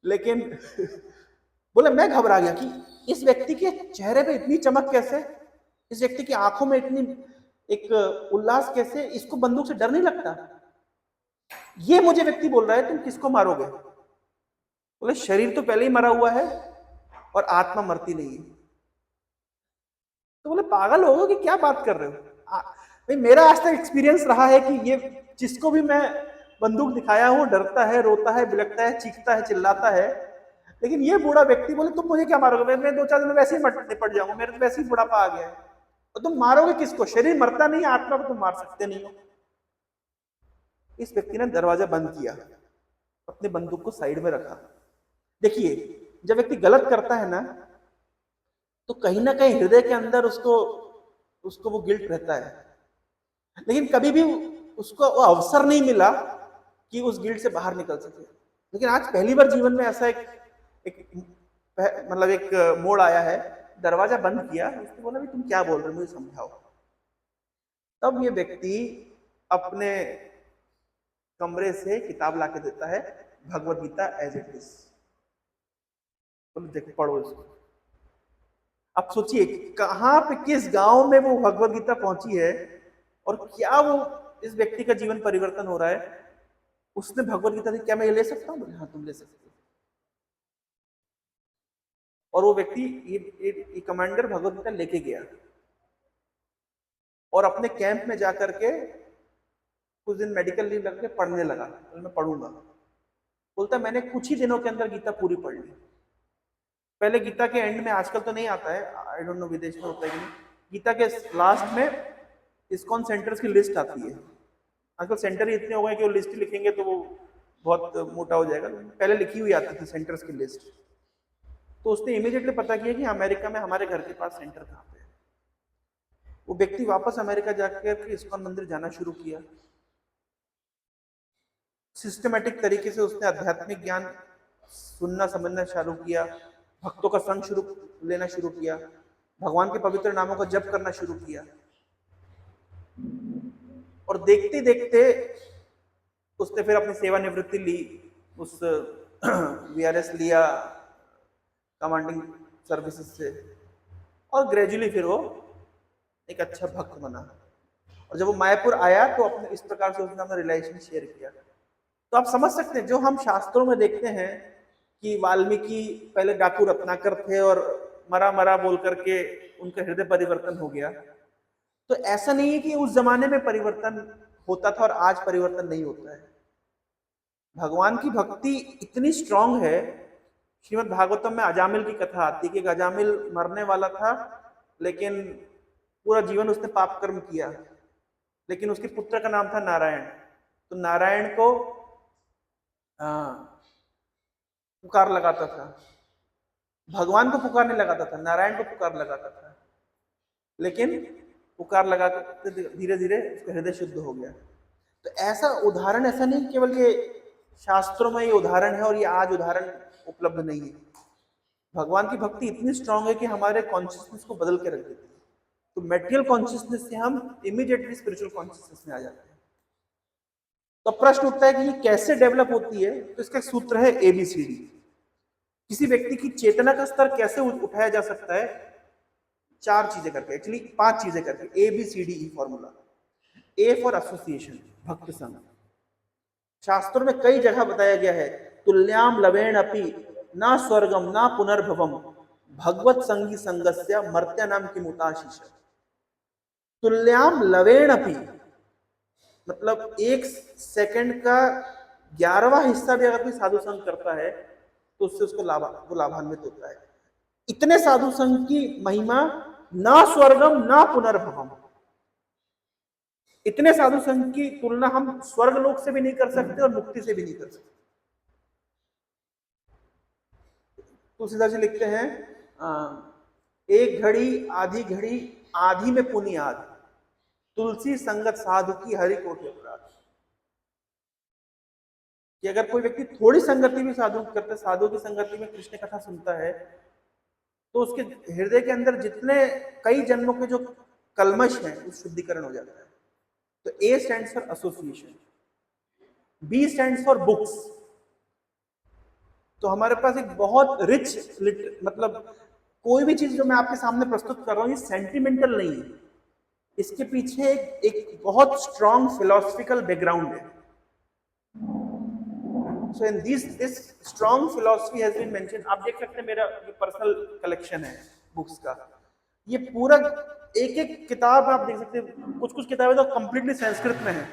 लेकिन बोले मैं घबरा गया कि इस व्यक्ति के चेहरे पे इतनी चमक कैसे, इस व्यक्ति की आंखों में इतनी एक उल्लास कैसे, इसको बंदूक से डर नहीं लगता। ये मुझे व्यक्ति बोल रहा है तुम किसको मारोगे? बोले शरीर तो पहले ही मरा हुआ है और आत्मा मरती नहीं है। तो बोले पागल हो कि क्या बात कर रहे हो? भाई मेरा आज तक एक्सपीरियंस रहा है कि ये जिसको भी मैं बंदूक दिखाया हूं डरता है, रोता है, बिलखता है, चीखता है, चिल्लाता है। लेकिन ये बूढ़ा व्यक्ति बोले तुम मुझे क्या मारोगे? मैं 2-4 दिन में वैसे ही निपट जाऊंगा, मेरे तो वैसे ही बुढ़ापा आ गया है। और तुम मारोगे किसको? शरीर मरता नहीं, आत्मा को तुम मार सकते नहीं हो। इस व्यक्ति ने दरवाजा बंद किया, अपने बंदूक को साइड में रखा। देखिए, जब व्यक्ति गलत करता है ना तो कहीं ना कहीं हृदय के अंदर उसको वो गिल्ट रहता है, लेकिन कभी भी उसको वो अवसर नहीं मिला कि उस गिल्ट से बाहर निकल सके। लेकिन आज पहली बार जीवन में ऐसा एक मतलब एक मोड़ आया है। दरवाजा बंद किया, उसने बोला भी तुम क्या बोल रहे हो, मुझे समझाओ। तब ये व्यक्ति अपने कमरे से किताब लाके देता है, Bhagavad Gita as it is. बोले देखो पढ़ो इसको। अब सोचिए कहां पे, किस गांव में वो भगवत गीता पहुंची है और क्या वो इस व्यक्ति का जीवन परिवर्तन हो रहा है। उसने भगवत गीता दी, क्या मैं ये ले सकता हूँ? बोले हाँ तुम ले सकते हो। और वो व्यक्ति ये कमांडर भगवत गीता लेके गया और अपने कैंप में जाकर के कुछ दिन मेडिकल लीव लग के पढ़ने लगा। तो मैं पढ़ूंगा, बोलता मैंने कुछ ही दिनों के अंदर गीता पूरी पढ़ ली। पहले गीता के एंड में, आजकल तो नहीं आता है, आई डोंट नो विदेश में होता है कि नहीं, गीता के लास्ट में इस्कॉन सेंटर्स की लिस्ट आती है। आजकल सेंटर ही इतने हो गए कि वो लिस्ट लिखेंगे तो वो बहुत मोटा हो जाएगा। पहले लिखी हुई आती थी सेंटर्स की लिस्ट। तो उसने इमीडिएटली पता किया कि अमेरिका में हमारे घर के पास सेंटर कहाँ पे है। वो व्यक्ति वापस अमेरिका जाकर इस्कॉन मंदिर जाना शुरू किया। सिस्टमेटिक तरीके से उसने आध्यात्मिक ज्ञान सुनना समझना शुरू किया, भक्तों का संग लेना शुरू किया, भगवान के पवित्र नामों का जप करना शुरू किया। और देखते देखते उसने फिर अपनी सेवानिवृत्ति ली, उस वीआरएस लिया कमांडिंग सर्विसेज से, और ग्रेजुअली फिर वो एक अच्छा भक्त बना। और जब वो मायापुर आया तो अपने इस प्रकार से उसने अपना रिलेशन शेयर किया। तो आप समझ सकते हैं, जो हम शास्त्रों में देखते हैं कि वाल्मीकि पहले डाकू रत्नाकर थे और मरा मरा बोल करके उनका हृदय परिवर्तन हो गया, तो ऐसा नहीं है कि उस जमाने में परिवर्तन होता था और आज परिवर्तन नहीं होता है। भगवान की भक्ति इतनी स्ट्रांग है। श्रीमद् भागवतम में अजामिल की कथा आती है कि एक अजामिल मरने वाला था, लेकिन पूरा जीवन उसने पाप कर्म किया, लेकिन उसके पुत्र का नाम था नारायण। तो नारायण को पुकार लगाता था, भगवान को पुकार नहीं लगाता था, नारायण को पुकार लगाता था। लेकिन पुकार लगा कर धीरे धीरे उसका हृदय शुद्ध हो गया। तो ऐसा उदाहरण, ऐसा नहीं केवल ये शास्त्रों में ये उदाहरण है और ये आज उदाहरण उपलब्ध नहीं है। भगवान की भक्ति इतनी स्ट्रांग है कि हमारे कॉन्शियसनेस को बदल के रख देती है। तो मेटेरियल कॉन्शियसनेस से हम इमीडिएटली स्पिरिचुअल कॉन्शियसनेस में आ जाते हैं। तो प्रश्न उठता है कि ये कैसे डेवलप होती है, तो इसका सूत्र है ABCD। किसी व्यक्ति की चेतना का स्तर कैसे उठाया जा सकता है, 4 चीजें करके, एक्चुअली 5 चीजें करके, ABCDE formula. A for association, भक्त संग। शास्त्रों में कई जगह बताया गया है, तुल्याम लवेण अपि ना स्वर्गम ना पुनर्भवम भगवत संगी संगस्य मर्त्या नाम की मुताशीष। तुल्याम लवेण अपि मतलब 1 सेकंड का 11वां हिस्सा भी अगर कोई साधु संग करता है तो उससे उसको लाभान्वित होता है। इतने साधु संग की महिमा, ना स्वर्गम ना पुनर्भवम। इतने साधु संघ की तुलना हम स्वर्ग लोक से भी नहीं कर सकते और मुक्ति से भी नहीं कर सकते। तुलसीदास जी लिखते हैं, एक घड़ी आधी में पुनियाद, तुलसी संगत साधु की हरि कोटि अपराध। कि अगर कोई व्यक्ति थोड़ी संगति भी साधु की संगति में कृष्ण कथा सुनता है, तो उसके हृदय के अंदर जितने कई जन्मों के जो कलमश हैं उस शुद्धिकरण हो जाता है। तो A stands for association, B stands for books. तो हमारे पास एक बहुत रिच मतलब कोई भी चीज जो मैं आपके सामने प्रस्तुत कर रहा हूं ये सेंटिमेंटल नहीं है, इसके पीछे एक बहुत स्ट्रॉन्ग फिलोसफिकल बैकग्राउंड है। So in this strong philosophy has been mention. आप देख सकते हैं मेरा ये पर्सनल कलेक्शन है बुक्स का, ये पूरा एक एक किताब आप देख सकते हैं। कुछ कुछ किताबें तो कंप्लीटली संस्कृत में है,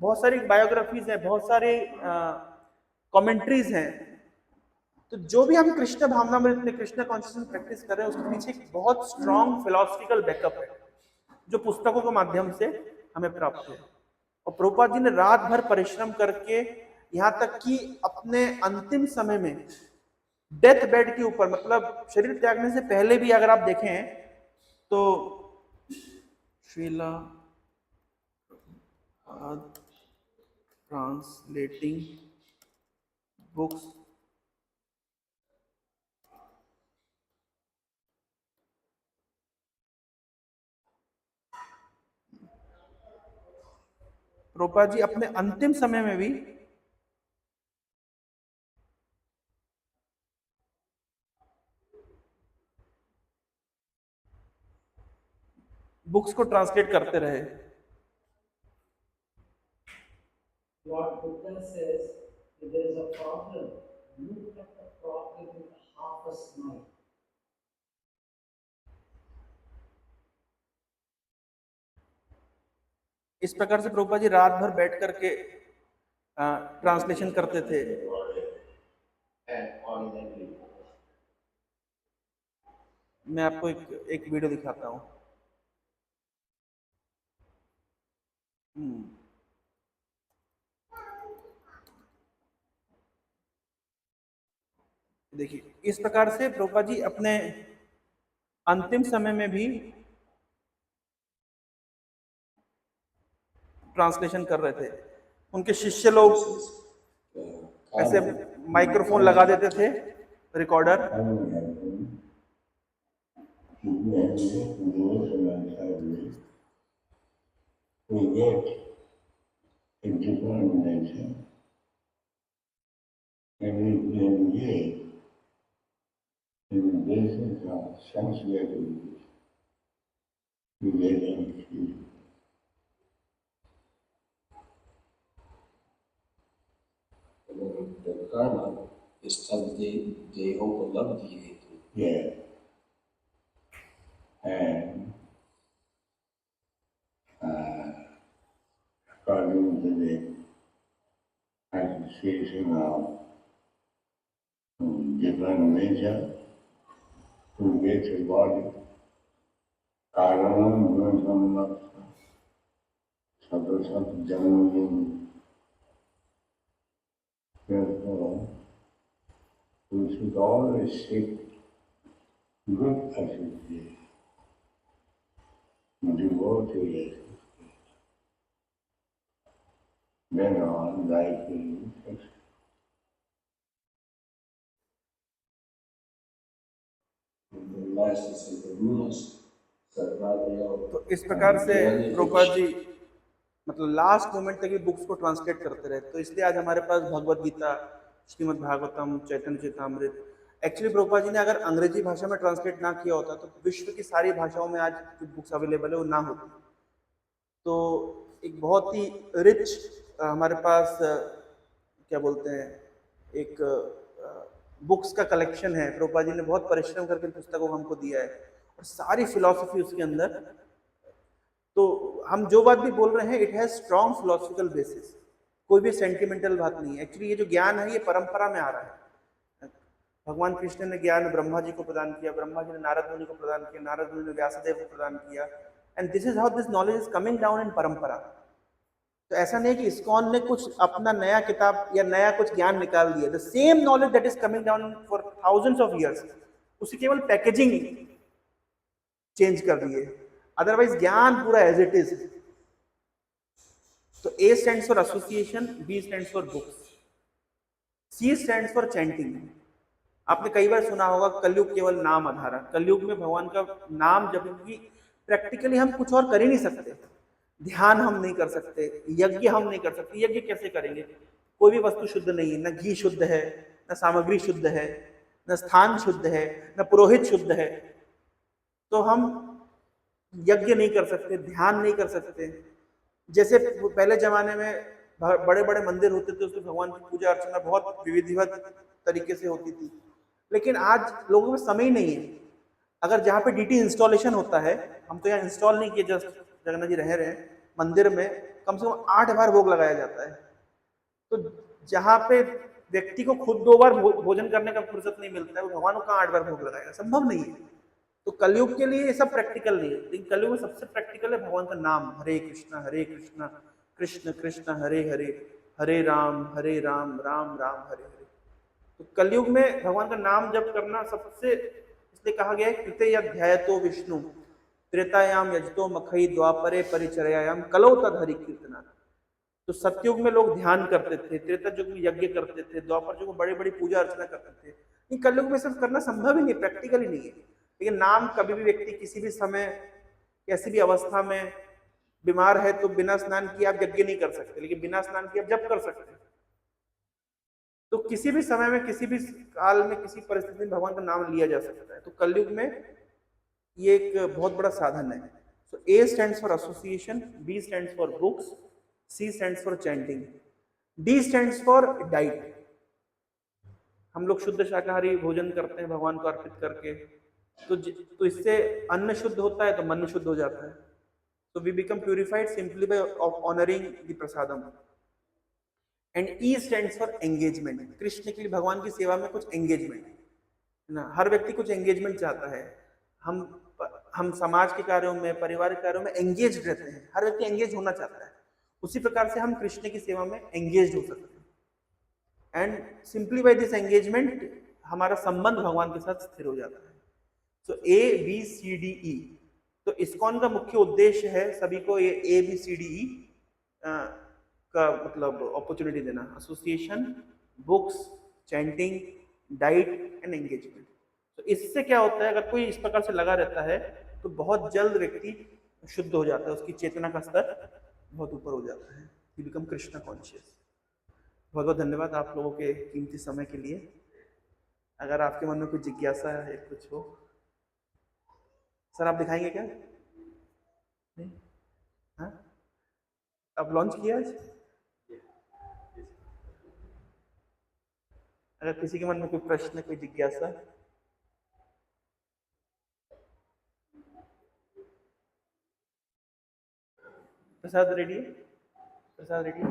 बहुत सारी बायोग्राफीज हैं, बहुत सारे कमेंट्रीज हैं। तो जो भी हम कृष्ण भावना में अपने कृष्ण कॉन्शियसनेस प्रैक्टिस कर रहे हैं उसके पीछे एक बहुत स्ट्रॉन्ग फिलोसफिकल बैकअप है जो पुस्तकों के माध्यम से हमें प्राप्त है। और प्रभुपाद जी ने रात भर परिश्रम करके यहाँ तक कि अपने अंतिम समय में डेथ बेड के ऊपर, मतलब शरीर त्यागने से पहले भी अगर आप देखें तो श्रीला ट्रांसलेटिंग बुक्स प्रभुपाद जी अपने अंतिम समय में भी बुक्स को ट्रांसलेट करते रहे। Lord Buddha says if there is a problem, look at the problem with half a smile. इस प्रकार से प्रभुपाद जी रात भर बैठ करके ट्रांसलेशन करते थे। मैं आपको एक वीडियो दिखाता हूँ। देखिए इस प्रकार से प्रभुपाद जी अपने अंतिम समय में भी ट्रांसलेशन कर रहे थे। उनके शिष्य लोग ऐसे माइक्रोफोन लगा देते थे, recorder, The karma is because they overlove the ego. Yeah. And according to the association of different nature to get a body, karanam gunam sadasat janam. Therefore, we should always seek good association, devotee association. Then on life will be successful. The last is the rules तो इस प्रकार से प्रभुपाद जी मतलब last moment तक भी books को translate करते रहे। तो इसलिए आज हमारे पास भगवत गीता, श्रीमद् भागवतम, चैतन्य चेतामृत, एक्चुअली प्रभुपाद जी ने अगर अंग्रेजी भाषा में ट्रांसलेट ना किया होता तो विश्व की सारी भाषाओं में आज जो बुक्स अवेलेबल है वो ना होती। तो एक बहुत ही रिच हमारे पास क्या बोलते हैं एक बुक्स का कलेक्शन है। प्रभुपाद जी ने बहुत परिश्रम करके इन पुस्तकों को हमको दिया है और सारी फिलॉसफी उसके अंदर। तो हम जो बात भी बोल रहे हैं it has strong philosophical basis, कोई भी सेंटिमेंटल बात नहीं है। एक्चुअली ये जो ज्ञान है ये परंपरा में आ रहा है। भगवान कृष्ण ने ज्ञान ब्रह्मा जी को प्रदान किया, ब्रह्मा जी ने नारद मुनि को प्रदान किया, नारद मुनि ने व्यासदेव को प्रदान किया, and this is how this knowledge is coming down in परंपरा। तो ऐसा नहीं कि इस्कॉन ने कुछ अपना नया किताब या नया कुछ ज्ञान निकाल दिया। The same knowledge that is coming down for thousands of years, उसकी केवल पैकेजिंग चेंज कर दी है, अदरवाइज ज्ञान पूरा एज इट इज। तो A stands for association, B stands for books, C stands for chanting। आपने कई बार सुना होगा कलयुग केवल नाम आधारा। कलयुग में भगवान का नाम जब भी प्रैक्टिकली हम कुछ और कर ही नहीं सकते, ध्यान हम नहीं कर सकते, यज्ञ हम नहीं कर सकते। यज्ञ कैसे करेंगे? कोई भी वस्तु शुद्ध नहीं है, न घी शुद्ध है, न सामग्री शुद्ध है, न स्थान शुद्ध है, न पुरोहित शुद्ध है। तो हम यज्ञ नहीं कर सकते, ध्यान नहीं कर सकते। जैसे पहले जमाने में बड़े बड़े मंदिर होते थे उसमें भगवान की पूजा अर्चना बहुत विधिवत तरीके से होती थी, लेकिन आज लोगों में समय ही नहीं है। अगर जहाँ पे डीटी इंस्टॉलेशन होता है, हम तो यहाँ इंस्टॉल नहीं किए, जस्ट जगन्नाथ जी रह रहे हैं, मंदिर में कम से कम 8 बार भोग लगाया जाता है। तो जहाँ पे व्यक्ति को खुद 2 बार भोजन करने का फुर्सत नहीं मिलता है, वो भगवान को कहाँ 8 बार भोग लगाएगा? संभव नहीं है। तो कलयुग के लिए ये सब प्रैक्टिकल नहीं है, लेकिन कलयुग में सबसे प्रैक्टिकल है भगवान का नाम, हरे कृष्णा कृष्ण कृष्ण हरे हरे, हरे राम राम राम हरे हरे। तो कलयुग में भगवान का नाम जप करना सबसे, इसलिए कहा गया है कृते अध्यायतो विष्णु त्रेतायाम यजतो मखई द्वापरे परिचर्यायाम कलौ तद हरि कीर्तना। तो सतयुग में लोग ध्यान करते थे, त्रेता युग में यज्ञ करते थे, द्वापर युग में बड़ी बड़ी पूजा अर्चना करते थे। ये कलयुग में सब करना संभव ही नहीं, प्रैक्टिकल ही नहीं है। लेकिन नाम कभी भी व्यक्ति किसी भी समय कैसी भी अवस्था में बीमार है तो बिना स्नान किए आप यज्ञ नहीं कर सकते, लेकिन बिना स्नान किए आप जप कर सकते हैं। तो किसी भी समय में, किसी भी काल में, किसी परिस्थिति में भगवान का नाम लिया जा सकता है। तो कलयुग में ये एक बहुत बड़ा साधन है। So A stands for association, B stands for books, C stands for chanting, D stands for diet। हम लोग शुद्ध शाकाहारी भोजन करते हैं भगवान को अर्पित करके, तो इससे अन्न शुद्ध होता है तो मन शुद्ध हो जाता है। तो we become purified simply by honouring the prasadam. And E stands for engagement. Krishna के लिए भगवान की सेवा में कुछ एंगेजमेंट है ना, हर व्यक्ति कुछ एंगेजमेंट चाहता है। हम समाज के कार्यों में, परिवार के कार्यों में एंगेज रहते हैं, हर व्यक्ति एंगेज होना चाहता है। उसी प्रकार से हम कृष्ण की सेवा में एंगेज हो सकते हैं। And simply by this engagement हमारा संबंध भगवान के साथ स्थिर हो जाता है। So A B C D E। तो इस्कॉन का मुख्य उद्देश्य है सभी को ये A B C D E का मतलब अपॉर्चुनिटी देना, association, books, chanting, diet and engagement. तो इससे क्या होता है, अगर कोई इस प्रकार से लगा रहता है तो बहुत जल्द व्यक्ति शुद्ध हो जाता है, उसकी चेतना का स्तर बहुत ऊपर हो जाता है, ही बिकम कृष्णा कॉन्शियस। बहुत बहुत धन्यवाद आप लोगों के कीमती समय के लिए। अगर आपके मन में कुछ जिज्ञासा है, कुछ हो, सर आप दिखाएंगे क्या? नहीं? हाँ, आप लॉन्च किया आज? अगर किसी के मन में कोई प्रश्न, कोई जिज्ञासा, प्रसाद रेडी है? प्रसाद रेडी है?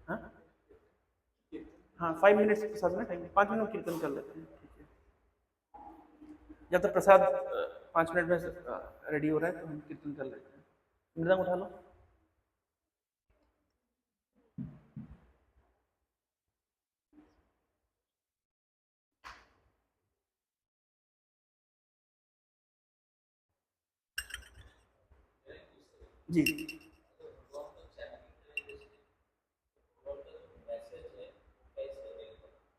हाँ हाँ, 5 मिनट्स प्रसाद में टाइम, 5 मिनट कीर्तन कर लेते हैं, ठीक है। जब तक प्रसाद 5 मिनट में रेडी हो रहा है तो हम कीर्तन कर लेते हैं। मृदंग उठा लो। जी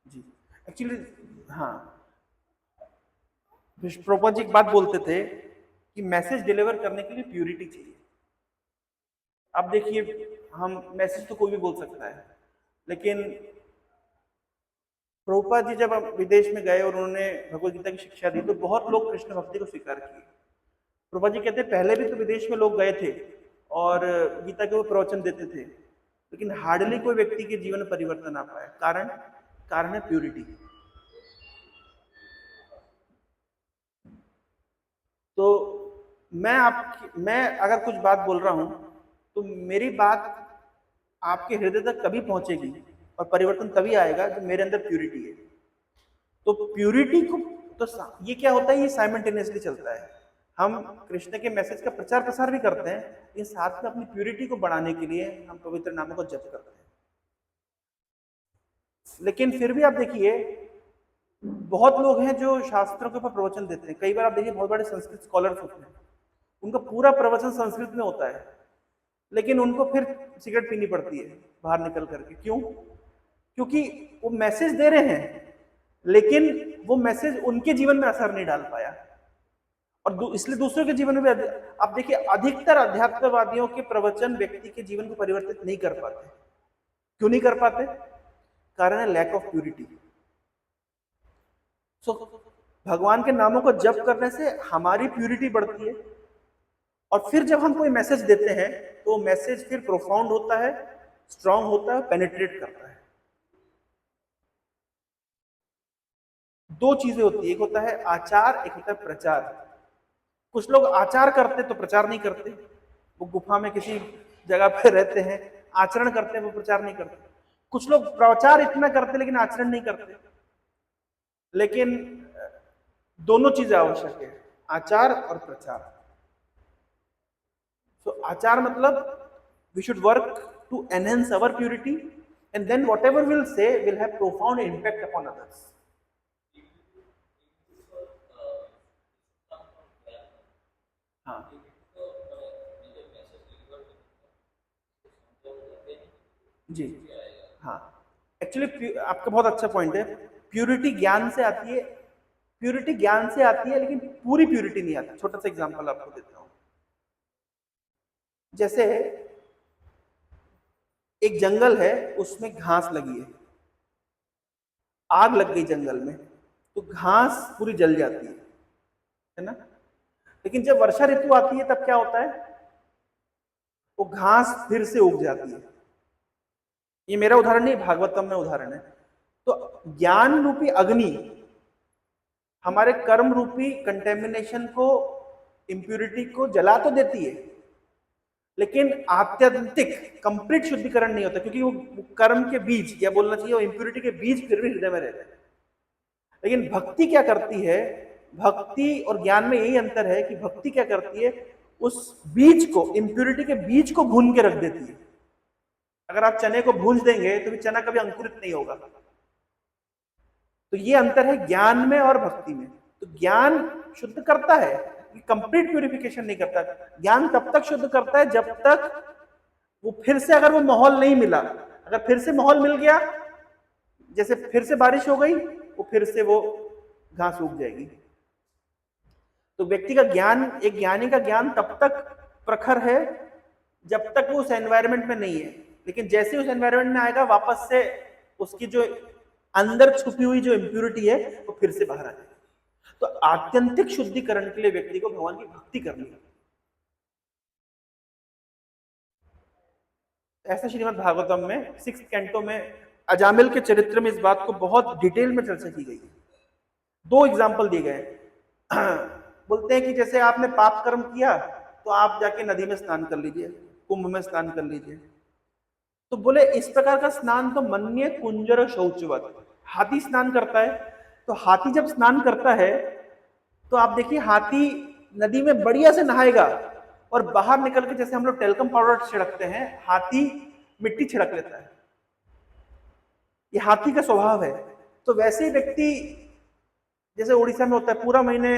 जी एक्चुअली हाँ, प्रभुपाद जी एक बात बोलते थे कि मैसेज डिलीवर करने के लिए प्यूरिटी चाहिए। अब देखिए, हम मैसेज तो कोई भी बोल सकता है, लेकिन प्रभुपाद जी जब हम विदेश में गए और उन्होंने भगवत गीता की शिक्षा दी तो बहुत लोग कृष्ण भक्ति को स्वीकार किए। प्रभुपाद जी कहते हैं पहले भी तो विदेश में लोग गए थे और गीता के वो प्रवचन देते थे, लेकिन हार्डली कोई व्यक्ति के जीवन में परिवर्तन आ पाया। कारण कारण है प्यूरिटी। तो मैं अगर कुछ बात बोल रहा हूं तो मेरी बात आपके हृदय तक तभी पहुंचेगी और परिवर्तन तभी आएगा जब मेरे अंदर प्यूरिटी है। तो प्यूरिटी को तो ये क्या होता है, ये साइमल्टेनियसली चलता है। हम कृष्ण के मैसेज का प्रचार प्रसार भी करते हैं, लेकिन साथ में अपनी प्यूरिटी को बढ़ाने के लिए हम पवित्र नामों को जप करते हैं। लेकिन फिर भी आप देखिए, बहुत लोग हैं जो शास्त्रों के ऊपर प्रवचन देते हैं। कई बार आप देखिए बहुत बड़े संस्कृत स्कॉलर्स होते हैं, उनका पूरा प्रवचन संस्कृत में होता है, लेकिन उनको फिर सिगरेट पीनी पड़ती है बाहर निकल करके। क्यों? क्योंकि वो मैसेज दे रहे हैं, लेकिन वो मैसेज उनके जीवन में असर नहीं डाल पाया, और इसलिए दूसरों के जीवन में भी आप देखिए अधिकतर अध्यात्मवादियों के प्रवचन व्यक्ति के जीवन को परिवर्तित नहीं कर पाते। क्यों नहीं कर पाते? कारण है लैक ऑफ प्यूरिटी। सो भगवान के नामों को जप करने से हमारी प्यूरिटी बढ़ती है, और फिर जब हम कोई मैसेज देते हैं तो मैसेज फिर प्रोफाउंड होता है, स्ट्रांग होता है, पेनिट्रेट करता है। दो चीजें होती है, एक होता है आचार, एक होता है प्रचार। कुछ लोग आचार करते तो प्रचार नहीं करते, वो गुफा में किसी जगह पे रहते हैं, आचरण करते हैं, वो प्रचार नहीं करते। कुछ लोग प्रचार इतना करते लेकिन आचरण नहीं करते। लेकिन दोनों चीजें आवश्यक है, आचार और प्रचार। So आचार मतलब we should work to enhance our purity, and then whatever we'll say will have profound impact upon others. हाँ जी हाँ, एक्चुअली आपका बहुत अच्छा पॉइंट है। प्यूरिटी ज्ञान से आती है, प्यूरिटी ज्ञान से आती है, लेकिन पूरी प्यूरिटी नहीं आती। छोटा सा एग्जांपल आपको देता हूँ। जैसे एक जंगल है, उसमें घास लगी है, आग लग गई जंगल में, तो घास पूरी जल जाती है ना। लेकिन जब वर्षा ऋतु आती है तब क्या होता है, वो घास फिर से उग जाती है। ये मेरा उदाहरण नहीं, भागवतम में उदाहरण है। तो ज्ञान रूपी अग्नि हमारे कर्म रूपी कंटेमिनेशन को, इंप्यूरिटी को जला तो देती है, लेकिन आत्यंतिक कंप्लीट शुद्धिकरण नहीं होता, क्योंकि वो कर्म के बीज, या बोलना चाहिए वो इंप्यूरिटी के बीज फिर भी हृदय में रहते हैं। लेकिन भक्ति क्या करती है, भक्ति और ज्ञान में यही अंतर है कि भक्ति क्या करती है, उस बीज को, इंप्यूरिटी के बीज को भून के रख देती है। अगर आप चने को भून देंगे तो भी चना कभी अंकुरित नहीं होगा। तो ये अंतर है ज्ञान में और भक्ति में। तो ज्ञान शुद्ध करता है, कंप्लीट प्यूरिफिकेशन नहीं करता। ज्ञान तब तक शुद्ध करता है जब तक वो फिर से, अगर वो माहौल नहीं मिला, अगर फिर से माहौल मिल गया, जैसे फिर से बारिश हो गई, वो फिर से वो घास उग जाएगी। तो व्यक्ति का ज्ञान, एक ज्ञानी का ज्ञान तब तक प्रखर है जब तक वो उस एनवायरनमेंट में नहीं है, लेकिन जैसे उस एनवायरनमेंट में आएगा वापस से उसकी जो अंदर छुपी हुई जो इंप्यूरिटी है वो फिर से बाहर आ जाएगी। तो आत्यंतिक शुद्धिकरण के लिए व्यक्ति को भगवान की भक्ति करनी है। ऐसा श्रीमद् भागवतम में 6th कैंटो में अजामिल के चरित्र में इस बात को बहुत डिटेल में चर्चा की गई है। 2 एग्जाम्पल दिए गए। बोलते हैं कि जैसे आपने पाप कर्म किया तो आप जाके नदी में स्नान कर लीजिए, कुंभ में स्नान कर लीजिए। तो बोले इस प्रकार का स्नान तो मन्ये कुंजर शौचवत, हाथी स्नान करता है। तो हाथी जब स्नान करता है तो आप देखिए, हाथी नदी में बढ़िया से नहाएगा और बाहर निकल के, जैसे हम लोग टेल्कम पाउडर छिड़कते हैं, हाथी मिट्टी छिड़क लेता है। ये हाथी का स्वभाव है। तो वैसे ही व्यक्ति, जैसे उड़ीसा में होता है, पूरा महीने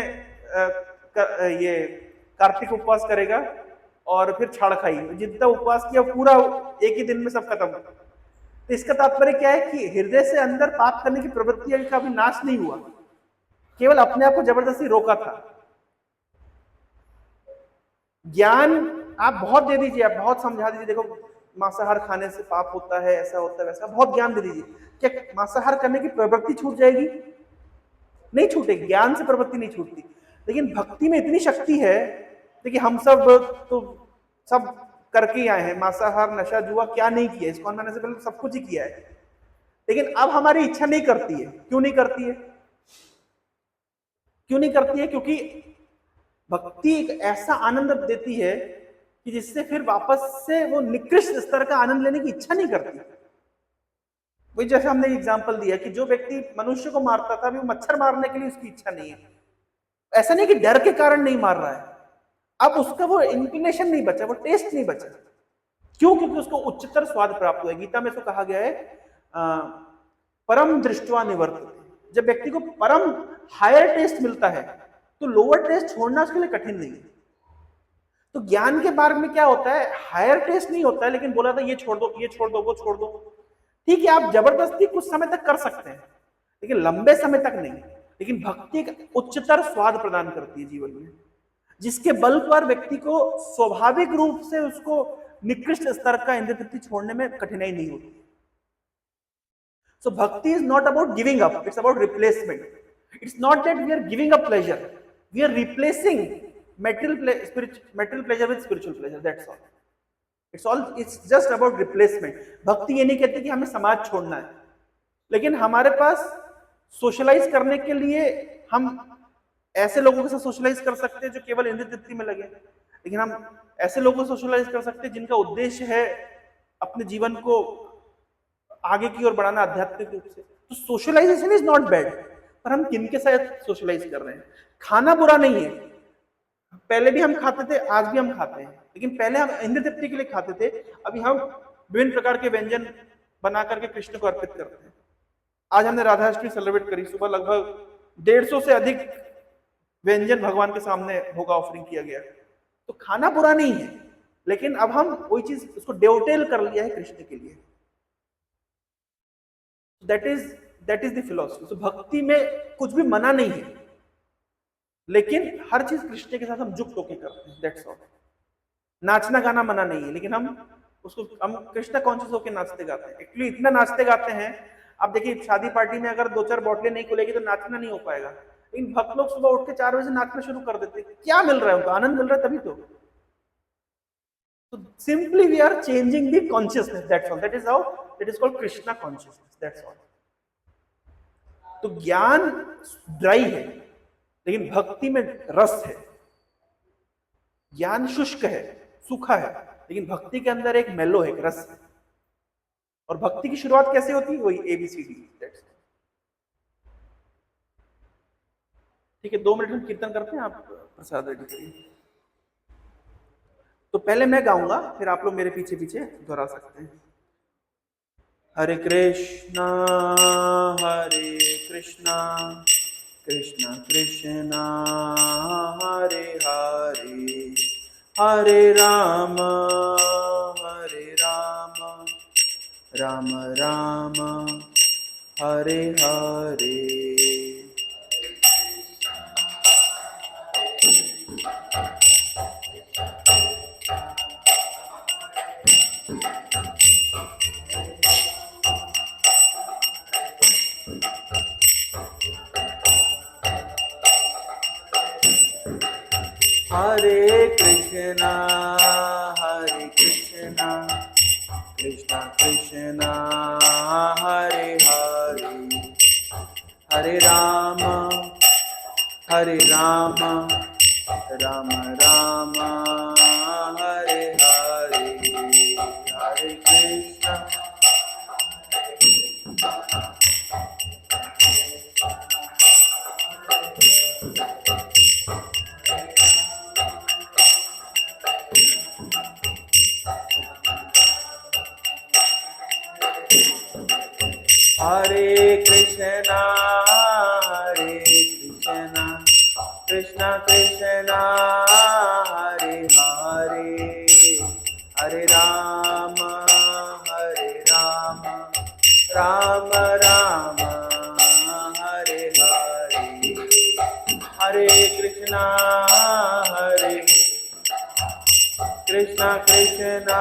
ये कार्तिक उपवास करेगा और फिर छाड़ खाई, जितना उपवास किया पूरा एक ही दिन में सब खत्म। तो इसका तात्पर्य क्या है कि हृदय से अंदर पाप करने की प्रवृत्ति का भी नाश नहीं हुआ, केवल अपने आप को जबरदस्ती रोका था। ज्ञान आप बहुत दे दीजिए, आप बहुत समझा दीजिए, देखो मांसाहार खाने से पाप होता है, ऐसा होता है, वैसा, बहुत ज्ञान दे दीजिए, क्या मांसाहार करने की प्रवृत्ति छूट जाएगी? नहीं छूटेगी। ज्ञान से प्रवृत्ति नहीं छूटती। लेकिन भक्ति में इतनी शक्ति है, देखिए हम सब तो सब करके ही आए हैं, मांसाहार, नशा, जुआ क्या नहीं किया, इस्कॉन में आने से पहले सब कुछ ही किया है। लेकिन अब हमारी इच्छा नहीं करती है। क्यों नहीं करती है? क्यों नहीं करती है? क्योंकि भक्ति एक ऐसा आनंद देती है कि जिससे फिर वापस से वो निकृष्ट स्तर का आनंद लेने की इच्छा नहीं करती। वही जैसे हमने एग्जांपल दिया कि जो व्यक्ति मनुष्य को मारता था, अभी वो मच्छर मारने के लिए उसकी इच्छा नहीं है। ऐसा नहीं कि डर के कारण नहीं मार रहा है, अब उसका वो इंक्लिनेशन नहीं बचा, वो टेस्ट नहीं बचा। क्यों? क्योंकि उसको उच्चतर स्वाद प्राप्त हुआ है। गीता में इसको कहा गया है परम दृष्टवा निवर्तते। जब व्यक्ति को परम हायर टेस्ट मिलता है तो लोअर टेस्ट छोड़ना उसके लिए कठिन नहीं है। तो ज्ञान के मार्ग में क्या होता है, हायर टेस्ट नहीं होता है, लेकिन बोला था ये छोड़ दो, ये छोड़ दो, वो छोड़ दो। ठीक है, आप जबरदस्ती कुछ समय तक कर सकते हैं, लेकिन लंबे समय तक नहीं। लेकिन भक्ति एक उच्चतर स्वाद प्रदान करती है जीवन में, जिसके बल पर व्यक्ति को स्वाभाविक रूप से उसको निकृष्ट स्तर का इंद्रिय तृप्ति छोड़ने में कठिनाई नहीं होती। So bhakti is not about giving up, it's about replacement. It's not that we are giving up pleasure, we are replacing material pleasure with spiritual pleasure, that's all. It's just about replacement. भक्ति ये नहीं कहती कि हमें समाज छोड़ना है, लेकिन हमारे पास सोशलाइज करने के लिए हम ऐसे लोगों के साथ सोशलाइज कर सकते हैं जो केवल इंद्रिय तृप्ति में लगे, लेकिन हम ऐसे लोगों को सोशलाइज कर सकते हैं जिनका उद्देश्य है अपने जीवन को आगे की ओर बढ़ाना आध्यात्मिक रूप से। तो सोशलाइजेशन इज नॉट बैड, पर हम किनके साथ सोशलाइज कर रहे हैं? खाना बुरा नहीं है, पहले भी हम खाते थे, आज भी हम खाते हैं, लेकिन पहले हम इंद्रिय तृप्ति के लिए खाते थे, अभी हम विभिन्न प्रकार के व्यंजन बना करके कृष्ण को अर्पित करते हैं। आज हमने राधाष्टमी सेलिब्रेट करी, सुबह लगभग 150 से अधिक व्यंजन भगवान के सामने भोग ऑफरिंग किया गया। तो खाना बुरा नहीं है, लेकिन अब हम वही चीज उसको डेवटेल कर लिया है कृष्ण के लिए। That is the philosophy. तो भक्ति में कुछ भी मना नहीं है, लेकिन हर चीज कृष्ण के साथ हम जुट होके करते हैं, दैट्स ऑल। नाचना गाना मना नहीं है, लेकिन हम कृष्ण कॉन्शियस होकर नाचते गाते हैं। एक्चुअली इतना नाचते गाते हैं, आप देखिए शादी पार्टी में अगर 2-4 बोतलें नहीं खुलेगी तो नाचना नहीं हो पाएगा, लेकिन भक्त लोग सुबह उठ के 4 बजे नाचना शुरू कर देते हैं। क्या मिल रहा है उनको? आनंद मिल रहा है तभी तो। So simply we are changing the consciousness, that's all. That is called Krishna consciousness, that's all. तो ज्ञान ड्राई है, लेकिन भक्ति में रस है। ज्ञान शुष्क है, सूखा है, लेकिन भक्ति के अंदर एक मेलो है, एक रस है। और भक्ति की शुरुआत कैसे होती है? वही ABCD, that's all. ठीक है, 2 मिनट हम कीर्तन करते हैं, आप प्रसाद रेडी करिए। तो पहले मैं गाऊंगा, फिर आप लोग मेरे पीछे पीछे दोहरा सकते हैं। हरे कृष्णा कृष्णा कृष्णा हरे हरे, हरे राम राम राम हरे हरे। हरे कृष्णा कृष्णा कृष्णा हरे हरे, हरे राम राम राम हरे हरे, हरे कृष्णा हरे कृष्णा कृष्णा कृष्णा हरे हरे हरे राम राम राम हरे हरे हरे कृष्णा कृष्णा कृष्णा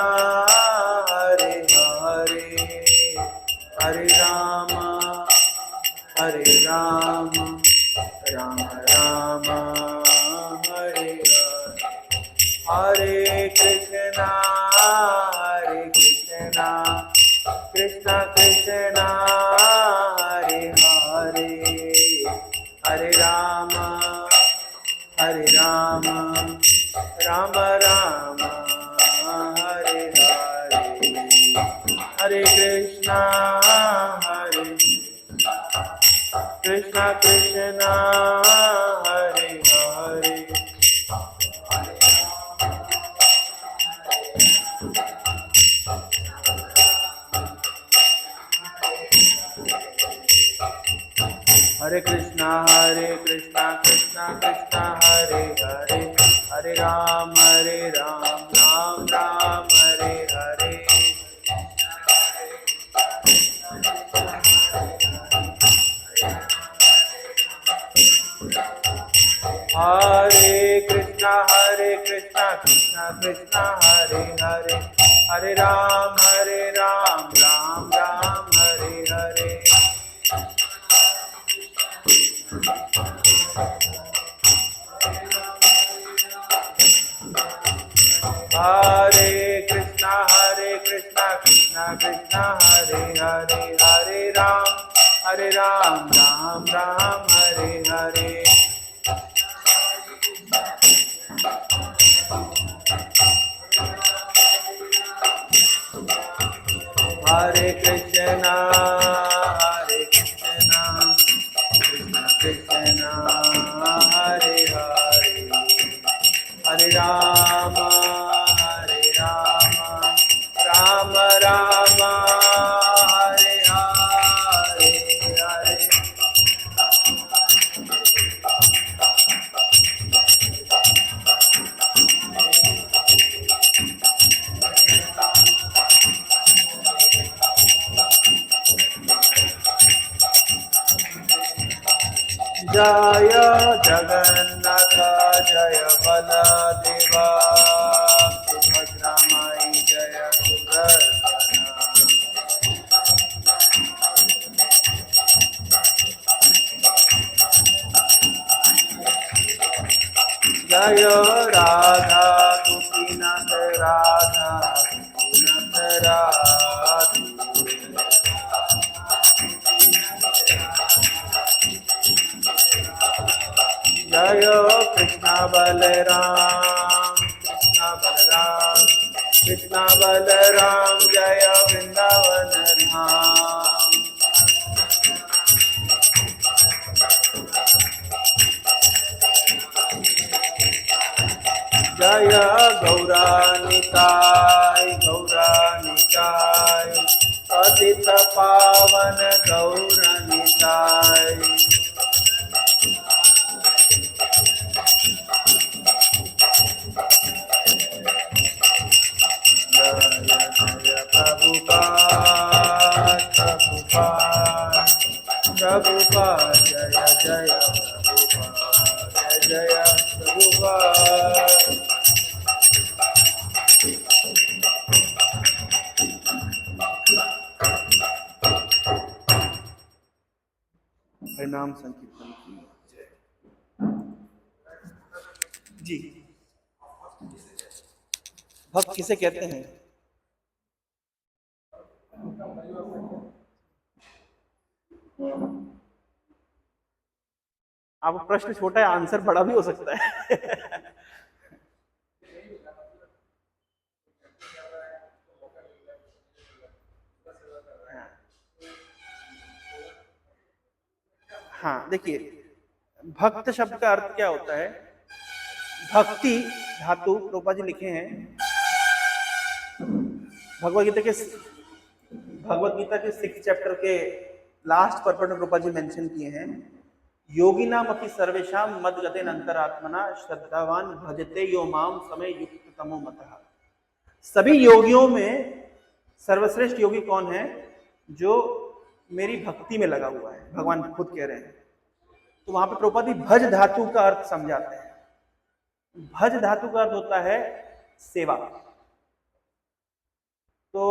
हरे हरे हरे राम राम राम हरे हरे हरे कृष्णा कृष्णा कृष्णा हरे हरे हरे राम राम राम हरे हरे हरे कृष्णा कृष्णा कृष्णा हरे हरे हरे कृष्णा कृष्णा कृष्णा हरे हरे हरे राम राम राम हरे हरे हरे कृष्णा कृष्णा कृष्णा हरे हरे हरे राम राम राम हरे हरे हरे कृष्णा कृष्णा कृष्णा हरे हरे हरे राम राम हरे हरे हरे कृष्णा कृष्णा कृष्णा हरे हरे हरे राम राम राम हरे हरे हरे जय जगन्नाथ जय बलदेवा सुभद्रा माई जय सुदर्शना जय राधा गोपीनाथ राधा गोपीनाथ राधा जय कृष्णा बलराम कृष्णा बलराम जय वृंदावन धाम जय गौरानिताय पतित पावन गौरानिताय प्रभुपाद जय जय प्रभुपाद जय प्रभुपाद हरिनाम संकीर्तन की जय। जी भक्त किसे कहते हैं? आप प्रश्न छोटा है, आंसर बड़ा भी हो सकता है। हाँ देखिए, भक्त शब्द का अर्थ क्या होता है? भक्ति धातु प्रभुपाद जी लिखे हैं भगवद गीता के 6th चैप्टर के लास्ट पर्पट में प्रभुपाद जी मेंशन किए हैं योगिनाम अपि सर्वेषां मद्गतेन अंतरात्मना श्रद्धावान भजते यो माम समय युक्त तमो मतः। सभी योगियों में सर्वश्रेष्ठ योगी कौन है? जो मेरी भक्ति में लगा हुआ है, भगवान खुद कह रहे हैं। तो वहां पे प्रभुपाद जी भज धातु का अर्थ समझाते हैं। भज धातु का अर्थ होता है सेवा। तो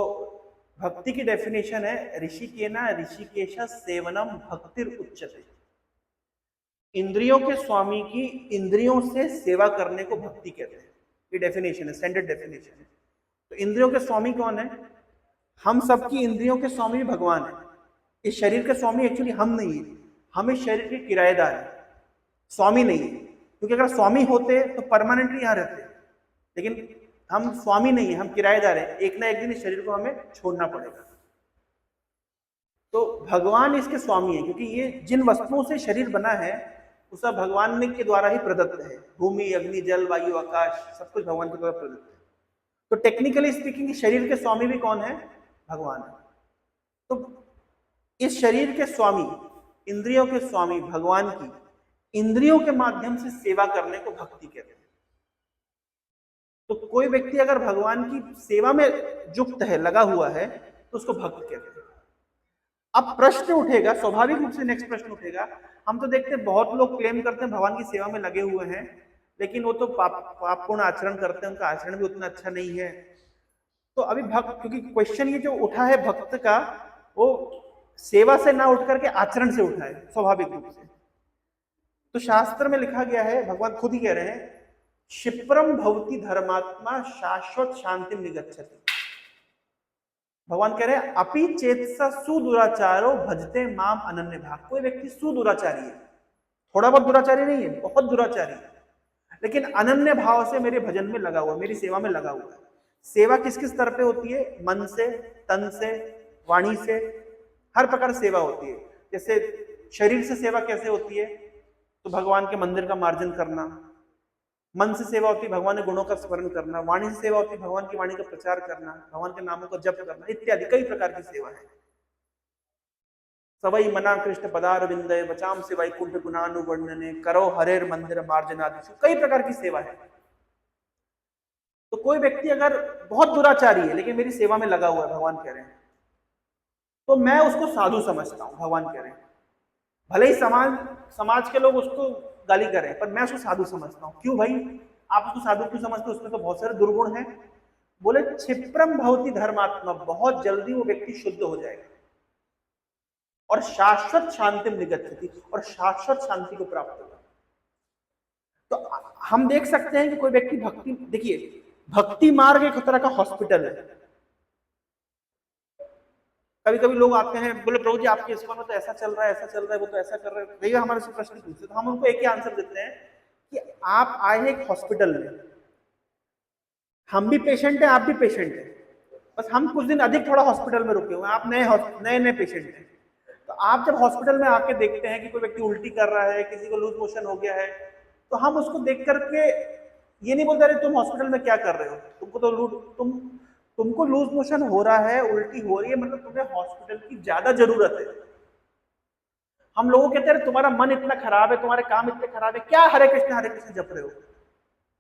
भक्ति की डेफिनेशन है ऋषिकेना ऋषिकेश सेवनम भक्तिर उच्चते। इंद्रियों के स्वामी की इंद्रियों से सेवा करने को भक्ति कहते हैं। ये डेफिनेशन है, स्टैंडर्ड डेफिनेशन है। तो इंद्रियों के स्वामी कौन है? हम सबकी इंद्रियों के स्वामी भगवान है। इस शरीर के स्वामी एक्चुअली हम नहीं है, हम इस शरीर के किराएदार हैं, स्वामी नहीं है। क्योंकि अगर स्वामी होते तो परमानेंटली यहाँ रहते, लेकिन हम स्वामी नहीं है, हम किराएदार हैं। एक ना एक दिन इस शरीर को हमें छोड़ना पड़ेगा। तो भगवान इसके स्वामी है, क्योंकि ये जिन वस्तुओं से शरीर बना है वो सब भगवान ने के द्वारा ही प्रदत्त है। भूमि, अग्नि, जल, वायु, आकाश सब कुछ भगवान के द्वारा प्रदत्त है। तो टेक्निकली स्पीकिंग शरीर के स्वामी भी कौन है? भगवान है। तो इस शरीर के स्वामी, इंद्रियों के स्वामी भगवान की इंद्रियों के माध्यम से सेवा करने को भक्ति कहते हैं। तो कोई व्यक्ति अगर भगवान की सेवा में युक्त है, लगा हुआ है, तो उसको भक्त कहते हैं। अब प्रश्न उठेगा, स्वाभाविक रूप से नेक्स्ट प्रश्न उठेगा, हम तो देखते हैं बहुत लोग क्लेम करते हैं भगवान की सेवा में लगे हुए हैं, लेकिन वो तो पापपूर्ण आचरण करते हैं, उनका आचरण भी उतना अच्छा नहीं है। तो अभी भक्त, क्योंकि क्वेश्चन ये जो उठा है भक्त का, वो सेवा से ना उठ करके आचरण से उठा है स्वाभाविक रूप से। तो शास्त्र में लिखा गया है, भगवान खुद ही कह रहे हैं, क्षिप्रम भवति धर्मात्मा शाश्वत शांति निगच्छति। भगवान कह रहे हैं अपि चेतसा सुदुराचारो भजते माम अनन्य भाग। कोई व्यक्ति सुदुराचारी है, थोड़ा बहुत दुराचारी नहीं है, बहुत दुराचारी है, लेकिन अनन्य भाव से मेरे भजन में लगा हुआ, मेरी सेवा में लगा हुआ है। सेवा किस किस स्तर पे होती है? मन से, तन से, वाणी से, हर प्रकार से सेवा होती है। जैसे शरीर से सेवा कैसे होती है? तो भगवान के मंदिर का मार्जन करना। मन से सेवा होती है भगवान के गुणों का स्मरण करना। वाणी से सेवा होती है भगवान की वाणी का प्रचार करना, भगवान के नामों का जप करना, इत्यादि कई प्रकार की सेवा है। सवई मना कृष्ण पदार विंदय बचाम से वैकुंठ गुणानुवर्णने करो हरेर मंदिर मार्जनादि, कई प्रकार की सेवा है। तो कोई व्यक्ति अगर बहुत दुराचारी है लेकिन मेरी सेवा में लगा हुआ है, भगवान कह रहे हैं, तो मैं उसको साधु समझता हूं। भगवान कह रहे हैं भले ही समाज के लोग उसको गाली करें, पर मैं उसको साधु समझता हूं। क्यों भाई आप उसको साधु क्यों समझते हो? उसमें तो बहुत सारे दुर्गुण हैं। बोले क्षिप्रम भवति धर्मात्मा, बहुत जल्दी वो व्यक्ति शुद्ध हो जाएगा और शाश्वत शांति निगच्छति, और शाश्वत शांति को प्राप्त होगा। तो हम देख सकते हैं कि कोई व्यक्ति भक्ति, देखिए भक्ति मार्ग एक तरह का हॉस्पिटल है। कभी कभी लोग आते हैं, बोले प्रभु जी आपके इस्कॉन में तो ऐसा चल रहा है, ऐसा चल रहा है, वो तो ऐसा कर रहे हैं, भैया हमारे से प्रश्न पूछते, तो हम उनको एक ही आंसर देते हैं कि आप आए हैं एक हॉस्पिटल में, हम भी पेशेंट हैं, आप भी पेशेंट हैं, बस हम कुछ दिन अधिक थोड़ा हॉस्पिटल में रुके हुए हैं, आप नए पेशेंट हैं। तो आप जब हॉस्पिटल में आके देखते हैं कि कोई व्यक्ति उल्टी कर रहा है, किसी को लूज मोशन हो गया है, तो हम उसको देख करके ये नहीं बोलते अरे तुम हॉस्पिटल में क्या कर रहे हो, तुमको लूज मोशन हो रहा है, उल्टी हो रही है, मतलब तुम्हें हॉस्पिटल की ज्यादा जरूरत है। हम लोगों कहते हैं तुम्हारा मन इतना खराब है, तुम्हारे काम इतने खराब है, क्या हरे कृष्ण जप रहे हो?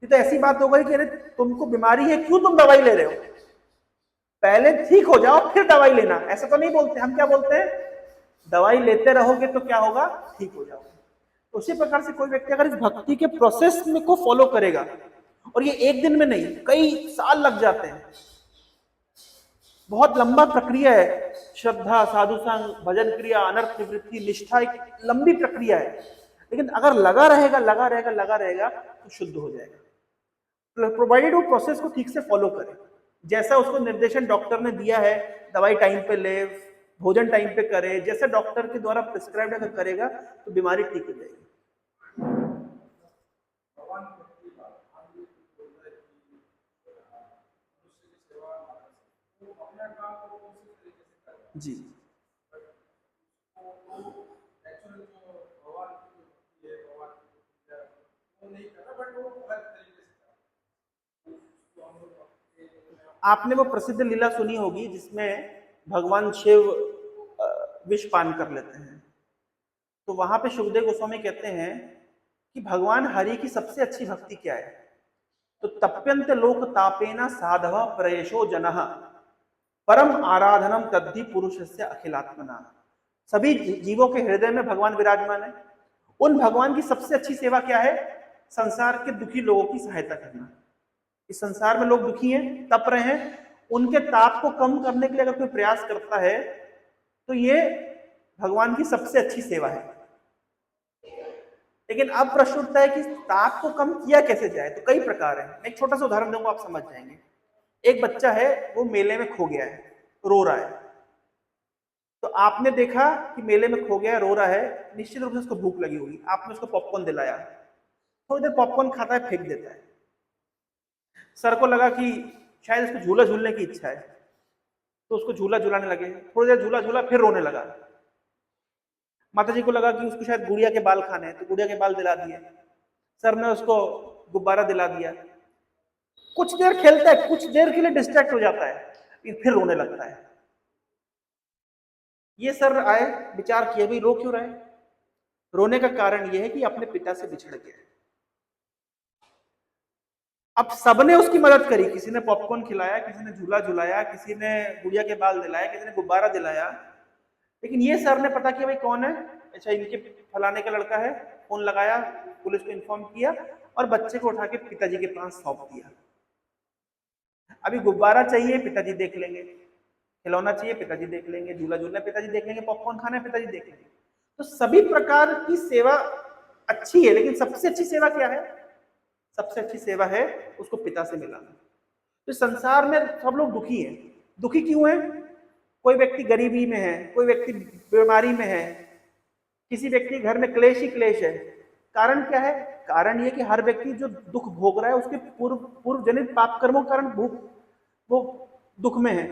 ये तो ऐसी बात हो गई कि अरे तुमको बीमारी है, क्यों तुम दवाई ले रहे हो? पहले ठीक हो जाओ फिर दवाई लेना, ऐसा तो नहीं बोलते। हम क्या बोलते हैं? दवाई लेते रहोगे तो क्या होगा? ठीक हो जाओगे। तो उसी प्रकार से कोई व्यक्ति अगर इस भक्ति के प्रोसेस में को फॉलो करेगा, और ये एक दिन में नहीं, कई साल लग जाते हैं, बहुत लंबा प्रक्रिया है। श्रद्धा, साधु संग, भजन क्रिया, अनर्थ निवृत्ति, निष्ठा, एक लंबी प्रक्रिया है। लेकिन अगर लगा रहेगा तो शुद्ध हो जाएगा, प्रोवाइडेड वो प्रोसेस को ठीक से फॉलो करे। जैसा उसको निर्देशन डॉक्टर ने दिया है, दवाई टाइम पे ले, भोजन टाइम पे करे, जैसे डॉक्टर के द्वारा प्रिस्क्राइब अगर करेगा तो बीमारी ठीक हो जाएगी। जी आपने वो प्रसिद्ध लीला सुनी होगी जिसमें भगवान शिव विष पान कर लेते हैं। तो वहां पे सुखदेव गोस्वामी कहते हैं कि भगवान हरि की सबसे अच्छी भक्ति क्या है, तो तप्यंत लोक तापेना साधव प्रयशो जनः परम आराधनम तद्धि पुरुषस्य अखिलात्मना। सभी जीवों के हृदय में भगवान विराजमान है। उन भगवान की सबसे अच्छी सेवा क्या है? संसार के दुखी लोगों की सहायता करना। इस संसार में लोग दुखी हैं, तप रहे हैं, उनके ताप को कम करने के लिए अगर कोई प्रयास करता है तो ये भगवान की सबसे अच्छी सेवा है। लेकिन अब प्रश्न उठता है कि ताप को कम किया कैसे जाए? तो कई प्रकार है। मैं एक छोटा सा उदाहरण दूंगा, आप समझ जाएंगे। एक बच्चा है, वो मेले में खो गया है, रो रहा है। तो आपने देखा कि मेले में खो गया है, रो रहा है, निश्चित रूप से उसको भूख लगी होगी। आपने उसको पॉपकॉर्न दिलाया, थोड़ी देर पॉपकॉर्न खाता है, फेंक देता है। सर को लगा कि शायद उसको झूला झूलने की इच्छा है, तो उसको झूला झूलाने लगे। थोड़ी देर झूला झूला, फिर रोने लगा। माता जी को लगा कि उसको शायद गुड़िया के बाल खाने हैं, तो गुड़िया के बाल दिला दिए। सर ने उसको गुब्बारा दिला दिया। कुछ देर खेलता है, कुछ देर के लिए डिस्ट्रैक्ट हो जाता है, फिर रोने लगता है। ये सर आए, विचार किए, भाई रो क्यों रहे? रोने का कारण यह है कि अपने पिता से बिछड़ गया। अब सबने उसकी मदद करी, किसी ने पॉपकॉर्न खिलाया, किसी ने झूला झुलाया, किसी ने गुड़िया के बाल दिलाया, किसी ने गुब्बारा दिलाया। लेकिन ये सर ने पता किया भाई कौन है, अच्छा इनके फलाने का लड़का है, फोन लगाया, पुलिस को इन्फॉर्म किया और बच्चे को उठा के पिताजी के पास सौंप दिया। अभी गुब्बारा चाहिए, पिताजी देख लेंगे, खिलौना चाहिए, पिताजी देख लेंगे, झूला झूलना पिताजी देख लेंगे, पॉपकॉर्न खाना है पिताजी देख लेंगे। तो सभी प्रकार की सेवा अच्छी है, लेकिन सबसे अच्छी सेवा क्या है? सबसे अच्छी सेवा है उसको पिता से मिलाना। तो संसार में सब लोग दुखी हैं। दुखी क्यों है? कोई व्यक्ति गरीबी में है, कोई व्यक्ति बीमारी में है, किसी व्यक्ति घर में क्लेश ही क्लेश है। कारण क्या है? कारण ये कि हर व्यक्ति जो दुख भोग रहा है उसके पूर्व जनित पाप कर्मों के कारण वो दुख में है।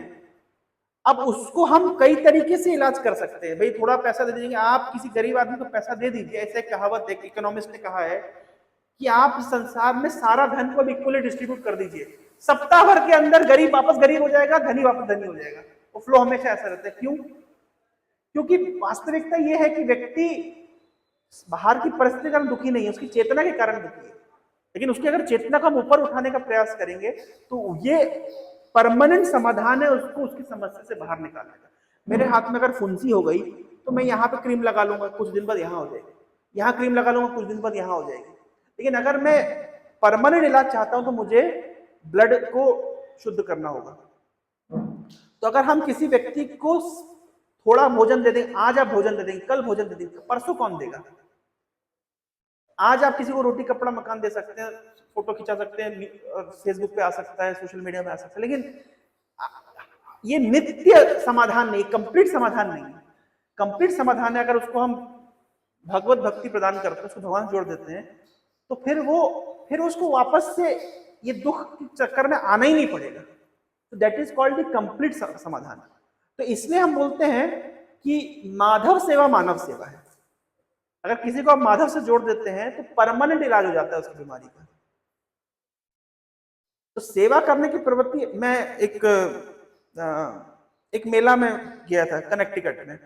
अब उसको हम कई तरीके से इलाज कर सकते हैं। भाई थोड़ा पैसा दे दीजिए, आप किसी गरीब आदमी को पैसा दे दीजिए। ऐसे कहावत है, इकोनॉमिस्ट ने कहा है कि आप संसार में सारा धन को इक्वली डिस्ट्रीब्यूट कर दीजिए, सप्ताह भर के अंदर गरीब वापस गरीब हो जाएगा, धनी वापस धनी हो जाएगा। वो फ्लो हमेशा ऐसा रहता है। क्यों? क्योंकि वास्तविकता यह है कि व्यक्ति बाहर की परिस्थिति के कारण दुखी नहीं है, उसकी चेतना के कारण दुखी है। लेकिन उसकी अगर चेतना को हम ऊपर उठाने का प्रयास करेंगे तो ये परमानेंट समाधान है उसको उसकी समस्या से बाहर निकालने का। मेरे हाथ में अगर फुंसी हो गई तो मैं यहाँ पे क्रीम लगा लूंगा, कुछ दिन बाद यहाँ हो जाएगी, यहाँ क्रीम लगा लूंगा, कुछ दिन बाद यहाँ हो जाएगी। लेकिन अगर मैं परमानेंट इलाज चाहता हूं तो मुझे ब्लड को शुद्ध करना होगा। तो अगर हम किसी व्यक्ति को थोड़ा भोजन दे दें, आज आप भोजन दे देंगे, कल भोजन दे देंगे, परसों कौन देगा? आज आप किसी को रोटी कपड़ा मकान दे सकते हैं, फोटो खिंचा सकते हैं, फेसबुक पे आ सकता है, सोशल मीडिया में आ सकता है, लेकिन ये नित्य समाधान नहीं, कंप्लीट समाधान नहीं है। कंप्लीट समाधान है अगर उसको हम भगवत भक्ति प्रदान करते हैं, उसको भगवान जोड़ देते हैं, तो फिर उसको वापस से ये दुख के चक्कर में आना ही नहीं पड़ेगा। तो that is called the complete समाधान। तो इसलिए हम बोलते हैं कि माधव सेवा मानव सेवा है। अगर किसी को आप माधव से जोड़ देते हैं तो परमानेंट इलाज हो जाता है उसकी बीमारी का। तो सेवा करने की प्रवृत्ति, मैं एक मेला में गया था कनेक्टिकट में,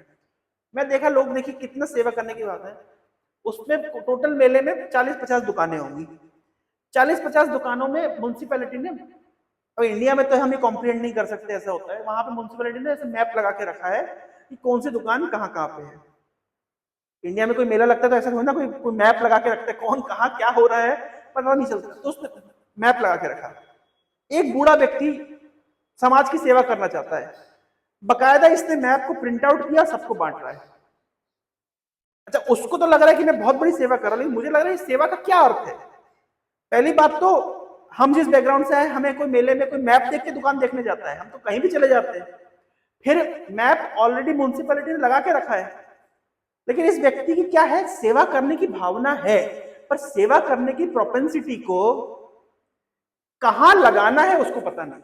मैं देखा लोग, देखिए कितना सेवा करने की बात है। उसमें टोटल मेले में 40-50 दुकानें होंगी। 40-50 दुकानों में म्युनिसिपैलिटी ने, अब इंडिया में तो हम ये कॉम्प्रिहेंड नहीं कर सकते, ऐसा होता है, वहां पे म्युनिसिपैलिटी ने ऐसे मैप लगा के रखा है कि कौन सी दुकान कहाँ कहाँ पे है। इंडिया में कोई मेला लगता है तो ऐसा ना कोई मैप लगा के रखता है, कौन कहाँ क्या हो रहा है पता नहीं चलता, तो उसने मैप लगा के रखा। एक बूढ़ा व्यक्ति समाज की सेवा करना चाहता है, बकायदा इसने मैप को प्रिंट आउट किया, सबको बांट रहा है। अच्छा, उसको तो लग रहा है कि मैं बहुत बड़ी सेवा कर रहा हूं, लेकिन मुझे लग रहा है इस सेवा का क्या अर्थ है। पहली बात तो हम जिस बैकग्राउंड से आए, हमें कोई मेले में कोई मैप देख के दुकान देखने जाता है, हम तो कहीं भी चले जाते हैं। फिर मैप ऑलरेडी म्युनिसिपैलिटी ने लगा के रखा है, लेकिन इस व्यक्ति की क्या है, सेवा करने की भावना है, पर सेवा करने की प्रोपेंसिटी को कहां लगाना है उसको पता नहीं।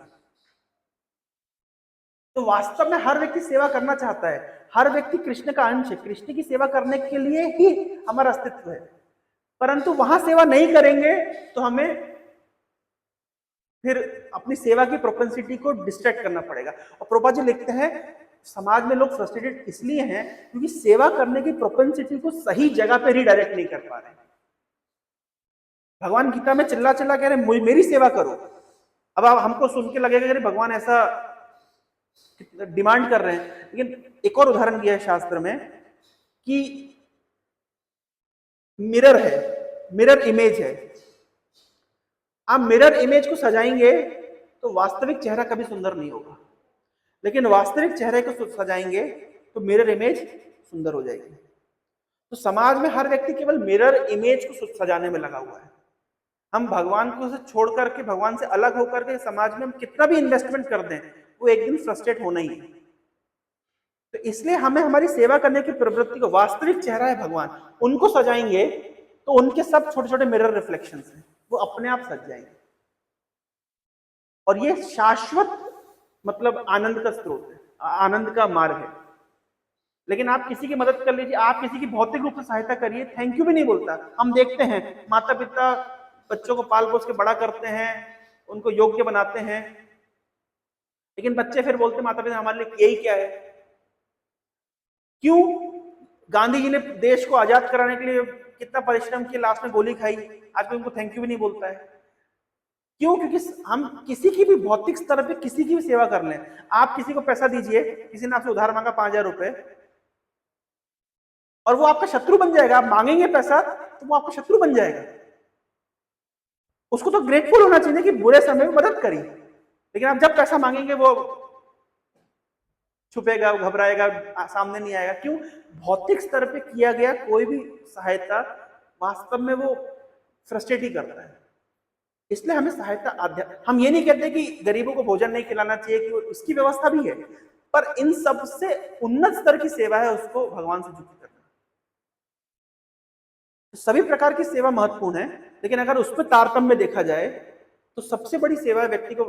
तो वास्तव में हर व्यक्ति सेवा करना चाहता है, हर व्यक्ति कृष्ण का अंश है, कृष्ण की सेवा करने के लिए ही हमारा अस्तित्व है। परंतु वहां सेवा नहीं करेंगे तो हमें फिर अपनी सेवा की प्रोपेंसिटी को डिस्ट्रैक्ट करना पड़ेगा। और प्रभुपाद जी लिखते हैं समाज में लोग फ्रस्ट्रेटेड इसलिए हैं क्योंकि सेवा करने की प्रोपेंसिटी को सही जगह पे रीडायरेक्ट नहीं कर पा रहे हैं। भगवान गीता में चिल्ला चिल्ला कह रहे मेरी सेवा करो। अब आप हमको सुन के लगेगा कि भगवान ऐसा डिमांड कर रहे हैं, लेकिन एक और उदाहरण दिया है शास्त्र में कि मिरर है, मिरर इमेज है। आप मिरर इमेज को सजाएंगे तो वास्तविक चेहरा कभी सुंदर नहीं होगा, लेकिन वास्तविक चेहरे को सजाएंगे तो मिरर इमेज सुंदर हो जाएगी। तो समाज में हर व्यक्ति केवल मिरर इमेज को सजाने में लगा हुआ है। हम भगवान को से छोड़ करके, भगवान से अलग होकर के समाज में हम कितना भी इन्वेस्टमेंट कर दें, वो एक दिन फ्रस्ट्रेट होना ही है। तो इसलिए हमें हमारी सेवा करने की प्रवृत्ति को, वास्तविक चेहरा है भगवान, उनको सजाएंगे तो उनके सब छोटे छोटे मिरर रिफ्लेक्शंस हैं, वो अपने आप सज जाएंगे। और ये शाश्वत मतलब आनंद का स्रोत है, आनंद का मार्ग है। लेकिन आप किसी की मदद कर लीजिए, आप किसी की भौतिक रूप से सहायता करिए, थैंक यू भी नहीं बोलता। हम देखते हैं माता पिता बच्चों को पाल पोस के बड़ा करते हैं, उनको योग्य बनाते हैं, लेकिन बच्चे फिर बोलते माता पिता हमारे लिए यही क्या है। क्यों? गांधी जी ने देश को आजाद कराने के लिए कितना परिश्रम किया, लास्ट में गोली खाई, आज कोई उनको थैंक यू भी नहीं बोलता है। क्यों? क्योंकि हम किसी की भी भौतिक स्तर पे किसी की भी सेवा कर लें। आप किसी को पैसा दीजिए, किसी ने आपसे उधार मांगा 5,000 रुपए, और वो आपका शत्रु बन जाएगा। आप मांगेंगे पैसा तो वो आपका शत्रु बन जाएगा। उसको तो ग्रेटफुल होना चाहिए कि बुरे समय में मदद करी, लेकिन आप जब पैसा मांगेंगे वो छुपेगा, घबराएगा, सामने नहीं आएगा। क्यों? भौतिक स्तर पे किया गया कोई भी सहायता वास्तव में वो फ्रस्ट्रेट ही करता है। इसलिए हमें सहायता, हम ये नहीं कहते कि गरीबों को भोजन नहीं खिलाना चाहिए, कि इसकी व्यवस्था भी है, पर इन सब से उन्नत स्तर की सेवा है उसको भगवान से जुटी करना। सभी प्रकार की सेवा महत्वपूर्ण है, लेकिन अगर उस पर तारतम्य देखा जाए तो सबसे बड़ी सेवा है व्यक्ति को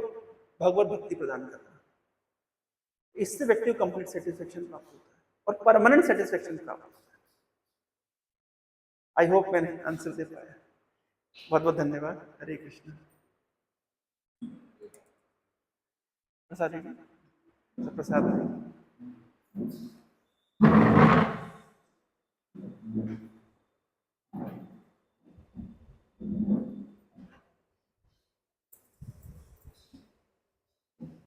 भगवत भक्ति प्रदान करना। इससे व्यक्ति को कंप्लीट सेटिस्फेक्शन प्राप्त होता है और परमानेंट सेटिस्फेक्शन प्राप्त होता है। आई होप मैंने आंसर दे पाया। बहुत बहुत धन्यवाद। हरे कृष्ण। प्रसाद प्रसाद